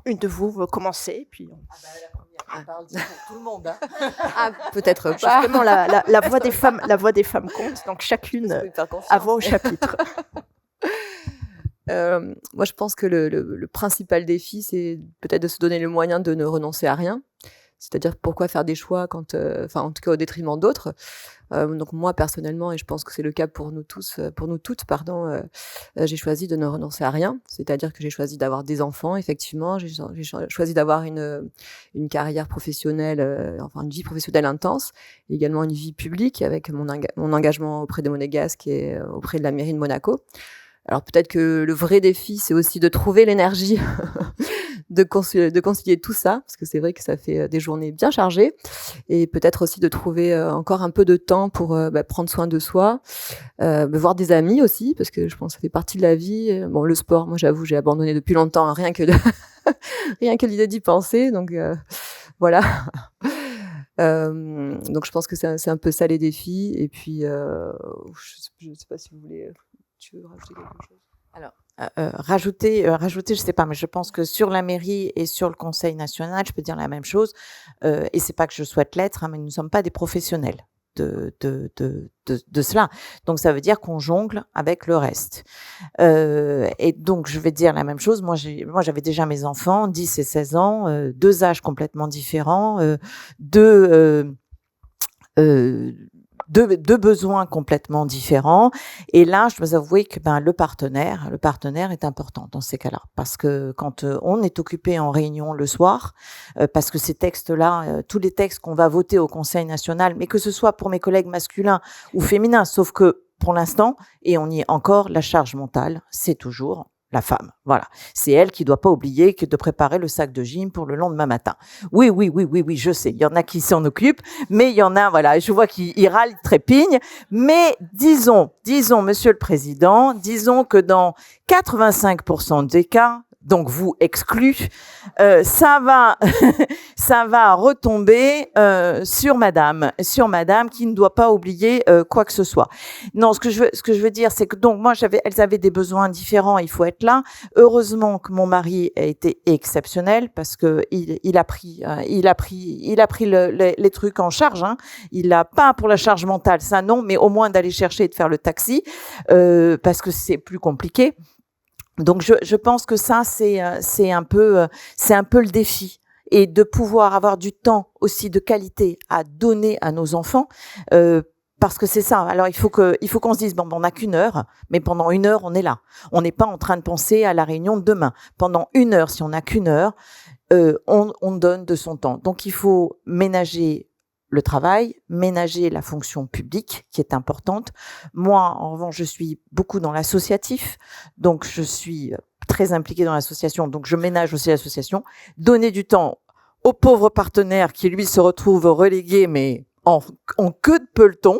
Une de vous commencez, puis on parle pour tout le monde. Hein. Ah, peut-être pas. Justement, la voix des femmes compte, donc chacune a voix au chapitre. Moi, je pense que le principal défi, c'est peut-être de se donner le moyen de ne renoncer à rien. C'est-à-dire pourquoi faire des choix quand, en tout cas au détriment d'autres. Donc moi personnellement, et je pense que c'est le cas pour nous tous, pour nous toutes, j'ai choisi de ne renoncer à rien. C'est-à-dire que j'ai choisi d'avoir des enfants, effectivement, j'ai choisi d'avoir une carrière professionnelle, une vie professionnelle intense, et également une vie publique avec mon engagement auprès des Monégasques et auprès de la mairie de Monaco. Alors peut-être que le vrai défi, c'est aussi de trouver l'énergie de concilier tout ça, parce que c'est vrai que ça fait des journées bien chargées, et peut-être aussi de trouver encore un peu de temps pour prendre soin de soi, voir des amis aussi, parce que je pense que ça fait partie de la vie. Bon, le sport, moi j'avoue, j'ai abandonné depuis longtemps, hein, rien que l'idée d'y penser, donc voilà. Donc je pense que c'est un peu ça les défis, et puis je sais pas si vous voulez... Tu veux rajouter quelque chose ? Alors, rajouter, je sais pas, mais je pense que sur la mairie et sur le Conseil national, je peux dire la même chose. Et c'est pas que je souhaite l'être, hein, mais nous ne sommes pas des professionnels de cela. Donc ça veut dire qu'on jongle avec le reste. Et donc je vais dire la même chose. Moi j'avais déjà mes enfants, 10 et 16 ans, deux âges complètement différents, deux besoins complètement différents. Et là, je dois avouer que le partenaire est important dans ces cas-là. Parce que quand on est occupé en réunion le soir, parce que ces textes-là, tous les textes qu'on va voter au Conseil national, mais que ce soit pour mes collègues masculins ou féminins, sauf que pour l'instant, et on y est encore, la charge mentale, c'est toujours la femme. Voilà. C'est elle qui doit pas oublier que de préparer le sac de gym pour le lendemain matin. Oui, je sais. Il y en a qui s'en occupent, mais il y en a, voilà, je vois qu'ils râlent, ils trépignent. Mais disons, Monsieur le Président, disons que dans 85% des cas, donc vous exclus, ça va retomber sur Madame qui ne doit pas oublier quoi que ce soit. Non, ce que je veux dire, c'est que donc moi elles avaient des besoins différents, il faut être là. Heureusement que mon mari a été exceptionnel parce que il a pris les trucs en charge. Hein. Il a pas pour la charge mentale, ça non, mais au moins d'aller chercher et de faire le taxi parce que c'est plus compliqué. Donc je pense que ça c'est un peu le défi, et de pouvoir avoir du temps aussi de qualité à donner à nos enfants, parce que c'est ça. Alors il faut qu'on se dise bon, on n'a qu'une heure, mais pendant une heure on est là. On n'est pas en train de penser à la réunion de demain. Pendant une heure, si on n'a qu'une heure, on donne de son temps. Donc il faut ménager le travail, ménager la fonction publique qui est importante. Moi, en revanche, je suis beaucoup dans l'associatif, donc je suis très impliquée dans l'association, donc je ménage aussi l'association. Donner du temps au pauvre partenaire qui, lui, se retrouve relégué, mais en queue de peloton,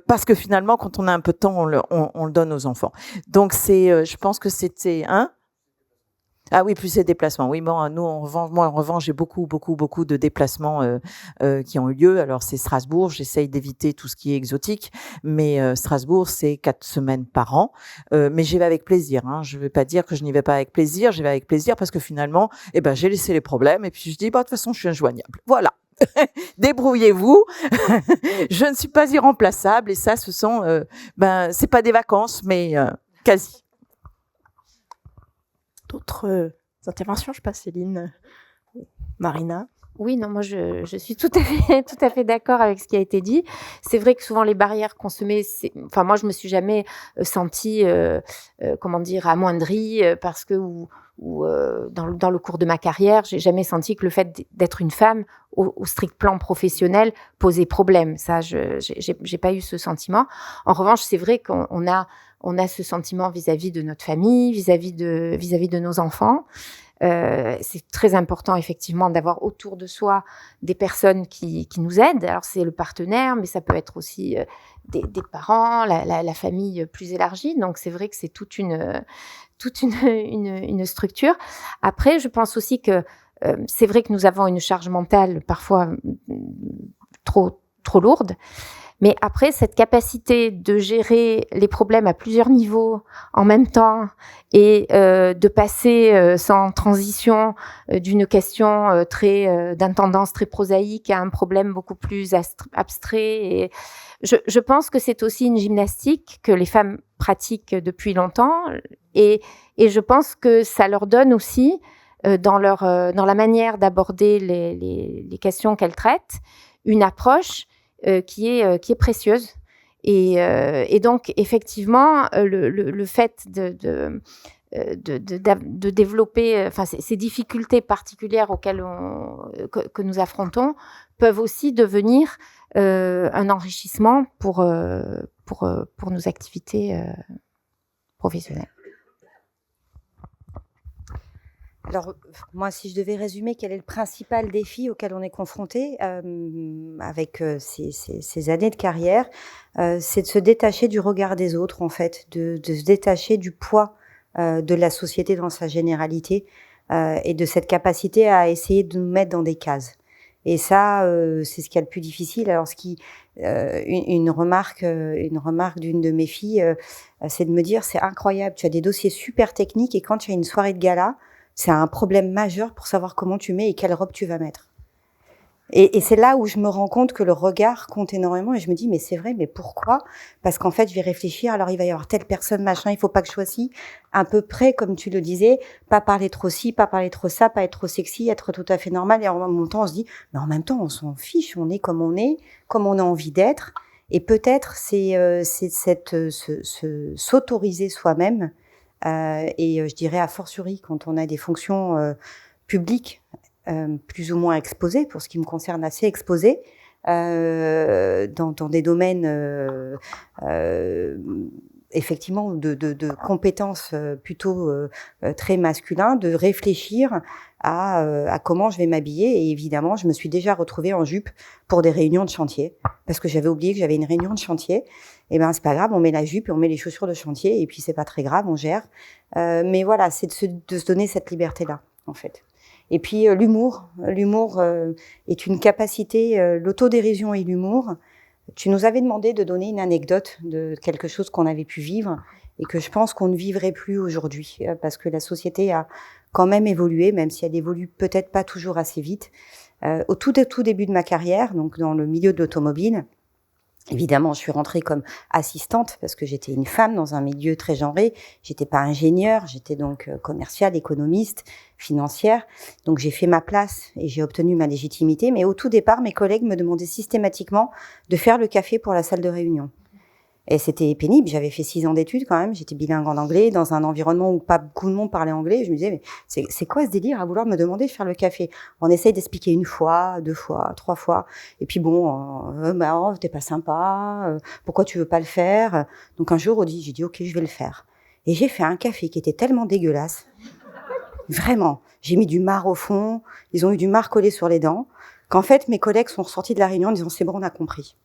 parce que finalement, quand on a un peu de temps, on le donne aux enfants. Donc je pense que c'était Ah oui, plus les déplacements. Oui, bon, nous, en revanche, j'ai beaucoup de déplacements qui ont eu lieu. Alors, c'est Strasbourg. J'essaye d'éviter tout ce qui est exotique, mais Strasbourg, c'est 4 semaines par an. Mais j'y vais avec plaisir. Hein. Je ne vais pas dire que je n'y vais pas avec plaisir. J'y vais avec plaisir parce que finalement, j'ai laissé les problèmes et puis je dis, de toute façon, je suis injoignable. Voilà. Débrouillez-vous. Je ne suis pas irremplaçable et ça, ce sont, c'est pas des vacances, mais quasi. D'autres interventions, je sais pas, Céline, Marina. Oui, non, moi je suis tout à fait d'accord avec ce qui a été dit. C'est vrai que souvent les barrières qu'on se met, enfin moi je me suis jamais sentie, amoindrie parce que dans le cours de ma carrière, j'ai jamais senti que le fait d'être une femme au strict plan professionnel posait problème. Ça, j'ai pas eu ce sentiment. En revanche, c'est vrai qu'on a ce sentiment vis-à-vis de notre famille, vis-à-vis de nos enfants. C'est très important effectivement d'avoir autour de soi des personnes qui nous aident. Alors c'est le partenaire, mais ça peut être aussi des parents, la famille plus élargie. Donc c'est vrai que c'est toute une structure. Après, je pense aussi que c'est vrai que nous avons une charge mentale parfois trop lourde. Mais après, cette capacité de gérer les problèmes à plusieurs niveaux en même temps et de passer sans transition d'une question d'une tendance très prosaïque à un problème beaucoup plus abstrait. Et je pense que c'est aussi une gymnastique que les femmes pratiquent depuis longtemps et je pense que ça leur donne aussi dans la manière d'aborder les questions qu'elles traitent une approche qui est précieuse et donc effectivement le fait de développer ces difficultés particulières auxquelles que nous affrontons peuvent aussi devenir un enrichissement pour nos activités professionnelles. Alors, moi, si je devais résumer, quel est le principal défi auquel on est confronté avec ces années de carrière, c'est de se détacher du regard des autres, en fait, de se détacher du poids de la société dans sa généralité et de cette capacité à essayer de nous mettre dans des cases. Et ça, c'est ce qu'il y a le plus difficile. Alors, une remarque d'une de mes filles, c'est de me dire, c'est incroyable, tu as des dossiers super techniques et quand tu as une soirée de gala, c'est un problème majeur pour savoir comment tu mets et quelle robe tu vas mettre. Et c'est là où je me rends compte que le regard compte énormément et je me dis, mais c'est vrai, mais pourquoi ? Parce qu'en fait, je vais réfléchir, alors il va y avoir telle personne, machin, il faut pas que je sois ci, à peu près, comme tu le disais, pas parler trop ci, pas parler trop ça, pas être trop sexy, être tout à fait normal. Et en même temps, on se dit, mais en même temps, on s'en fiche, on est, comme on a envie d'être. Et peut-être, c'est s'autoriser soi-même, et je dirais a fortiori quand on a des fonctions publiques plus ou moins exposées, pour ce qui me concerne assez exposées, dans des domaines effectivement de compétences plutôt très masculins, de réfléchir à comment je vais m'habiller. Et évidemment, je me suis déjà retrouvée en jupe pour des réunions de chantier, parce que j'avais oublié que j'avais une réunion de chantier. Et ben c'est pas grave, on met la jupe et on met les chaussures de chantier, et puis c'est pas très grave, on gère. Mais voilà, c'est de se donner cette liberté-là, en fait. Et puis l'humour est une capacité, l'autodérision et l'humour. Tu nous avais demandé de donner une anecdote de quelque chose qu'on avait pu vivre et que je pense qu'on ne vivrait plus aujourd'hui, parce que la société a quand même évolué, même si elle évolue peut-être pas toujours assez vite. Au tout début de ma carrière, donc dans le milieu de l'automobile, évidemment, je suis rentrée comme assistante parce que j'étais une femme dans un milieu très genré. J'étais pas ingénieure, j'étais donc commerciale, économiste, financière. Donc j'ai fait ma place et j'ai obtenu ma légitimité. Mais au tout départ, mes collègues me demandaient systématiquement de faire le café pour la salle de réunion. Et c'était pénible. J'avais fait 6 ans d'études quand même. J'étais bilingue en anglais dans un environnement où pas beaucoup de monde parlait anglais. Je me disais, mais c'est quoi ce délire à vouloir me demander de faire le café? On essaye d'expliquer 1 fois, 2 fois, 3 fois. Et puis bon, t'es pas sympa. Pourquoi tu veux pas le faire? Donc un jour, j'ai dit, ok, je vais le faire. Et j'ai fait un café qui était tellement dégueulasse. Vraiment. J'ai mis du marc au fond. Ils ont eu du marc collé sur les dents. Qu'en fait, mes collègues sont ressortis de la réunion en disant, c'est bon, on a compris.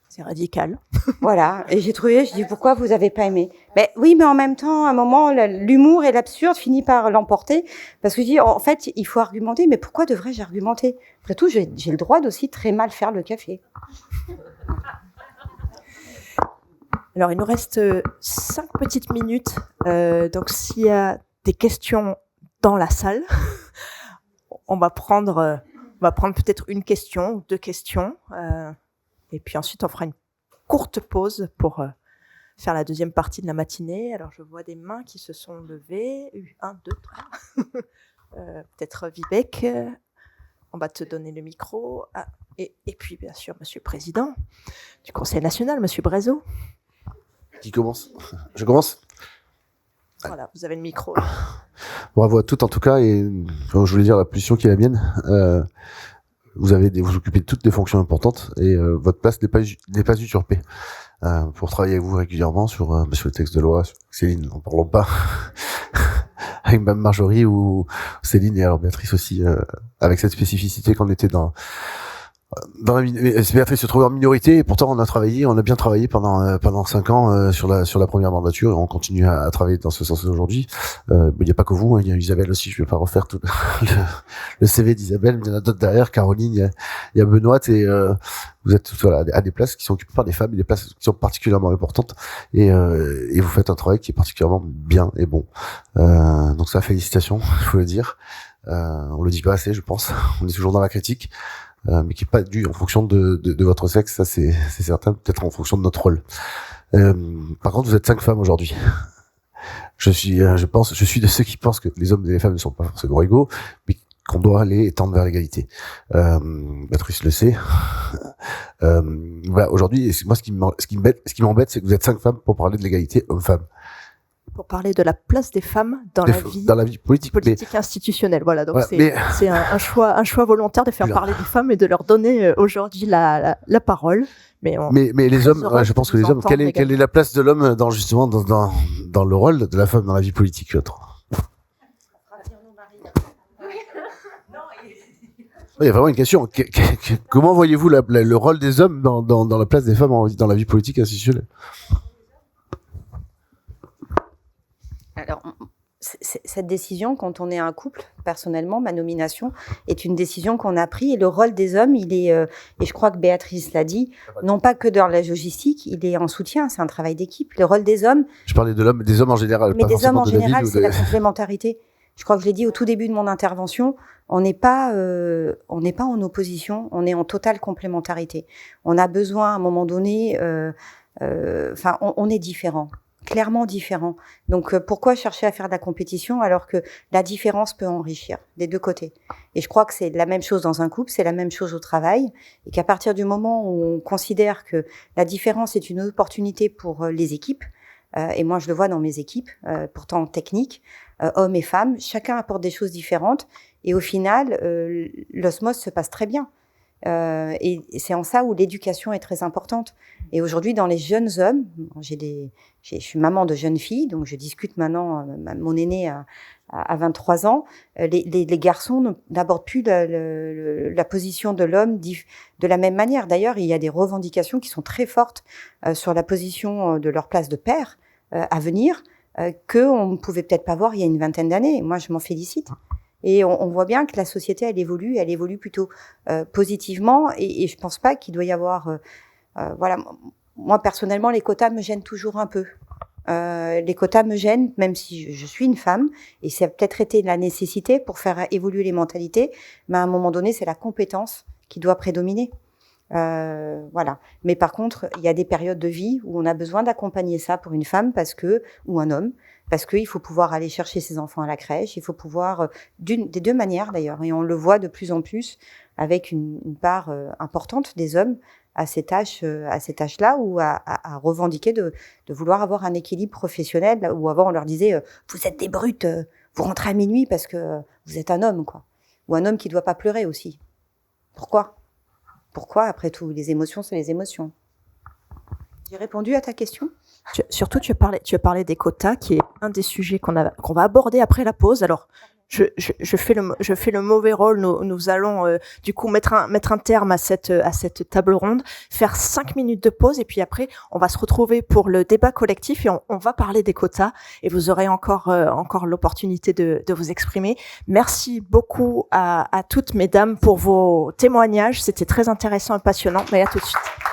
C'est radical. Voilà. Et je dis, pourquoi vous avez pas aimé? Mais oui, mais en même temps, à un moment, l'humour et l'absurde finit par l'emporter, parce que je dis, en fait, il faut argumenter, mais pourquoi devrais-je argumenter? Après tout, j'ai le droit d'aussi très mal faire le café. Alors, il nous reste 5 petites minutes. Donc, s'il y a des questions dans la salle, on va prendre peut-être une question ou 2 questions. Et puis ensuite, on fera une courte pause pour faire la deuxième partie de la matinée. Alors, je vois des mains qui se sont levées. 1, 2, 3. Peut-être Vivek. On va te donner le micro. Ah, et puis, bien sûr, Monsieur le Président du Conseil national, Monsieur Brézot. Qui commence? Je commence? Voilà, vous avez le micro. Bravo à toutes en tout cas, et je voulais dire la position qui est la mienne. Vous occupez de toutes les fonctions importantes et votre place n'est pas usurpée. Pour travailler avec vous régulièrement sur le texte de loi, sur Céline, n'en parlons pas, avec Mme Marjorie ou Céline et alors Béatrice aussi, avec cette spécificité qu'on était dans Béatrice se trouvait en minorité et pourtant on a bien travaillé pendant 5 ans sur la première mandature et on continue à travailler dans ce sens aujourd'hui. Il n'y a pas que vous, hein, il y a Isabelle aussi, je vais pas refaire tout le CV d'Isabelle, mais il y en a d'autres derrière, Caroline, il y a Benoît et vous êtes voilà à des places qui sont occupées par des femmes et des places qui sont particulièrement importantes et vous faites un travail qui est particulièrement bien et bon. Donc ça, félicitations, il faut le dire. On le dit pas assez, je pense. On est toujours dans la critique. Mais qui est pas dû en fonction de votre sexe, ça c'est certain, peut-être en fonction de notre rôle. Par contre, vous êtes 5 femmes aujourd'hui. Je suis de ceux qui pensent que les hommes et les femmes ne sont pas forcément égaux, mais qu'on doit aller tendre vers l'égalité. Béatrice le sait. Voilà, aujourd'hui, moi ce qui m'embête, c'est que vous êtes 5 femmes pour parler de l'égalité homme-femme. Pour parler de la place des femmes dans la vie politique institutionnelle. Voilà, donc voilà, c'est un choix volontaire de faire parler des femmes et de leur donner aujourd'hui la parole. Mais les hommes, je pense que les hommes, quelle est la place de l'homme dans le rôle de la femme dans la vie politique, il y a vraiment une question. Comment voyez-vous le rôle des hommes dans la place des femmes dans la vie politique institutionnelle? Alors, cette décision, quand on est un couple, personnellement, ma nomination est une décision qu'on a prise. Et le rôle des hommes, il est, et je crois que Béatrice l'a dit, non pas que dans la logistique, il est en soutien, c'est un travail d'équipe. Le rôle des hommes... Je parlais des hommes en général. Mais des hommes en général, c'est la complémentarité. Je crois que je l'ai dit au tout début de mon intervention, on n'est pas en opposition, on est en totale complémentarité. On a besoin, à un moment donné, on est différents. Clairement différent. Donc pourquoi chercher à faire de la compétition alors que la différence peut enrichir des deux côtés. Et je crois que c'est la même chose dans un couple, c'est la même chose au travail, et qu'à partir du moment où on considère que la différence est une opportunité pour les équipes, et moi je le vois dans mes équipes, pourtant techniques, hommes et femmes, chacun apporte des choses différentes, et au final l'osmose se passe très bien. Et c'est en ça où l'éducation est très importante. Et aujourd'hui, dans les jeunes hommes, je suis maman de jeunes filles, donc je discute maintenant, mon aîné à 23 ans, les garçons n'abordent plus la position de l'homme de la même manière. D'ailleurs, il y a des revendications qui sont très fortes sur la position de leur place de père à venir, qu'on ne pouvait peut-être pas voir il y a une vingtaine d'années. Moi, je m'en félicite. Et on voit bien que la société, elle évolue plutôt positivement. Et je pense pas qu'il doit y avoir... voilà, moi, personnellement, les quotas me gênent toujours un peu. Les quotas me gênent, même si je suis une femme, et ça a peut-être été la nécessité pour faire évoluer les mentalités, mais à un moment donné, c'est la compétence qui doit prédominer. Voilà. Mais par contre, il y a des périodes de vie où on a besoin d'accompagner ça pour une femme ou un homme, parce qu'il faut pouvoir aller chercher ses enfants à la crèche, il faut pouvoir, des deux manières d'ailleurs, et on le voit de plus en plus avec une part importante des hommes à cet âge-là, ou à revendiquer de vouloir avoir un équilibre professionnel, là où avant on leur disait vous êtes des brutes, vous rentrez à minuit parce que vous êtes un homme, quoi. Ou un homme qui doit pas pleurer aussi. Pourquoi après tout, les émotions, c'est les émotions. J'ai répondu à ta question ? Surtout, tu as parlé des quotas, qui est un des sujets qu'on va aborder après la pause. Alors, je fais le mauvais rôle. Nous allons du coup mettre un terme à cette table ronde, faire 5 minutes de pause, et puis après, on va se retrouver pour le débat collectif et on va parler des quotas. Et vous aurez encore l'opportunité de vous exprimer. Merci beaucoup à toutes mesdames pour vos témoignages. C'était très intéressant et passionnant. Mais à tout de suite.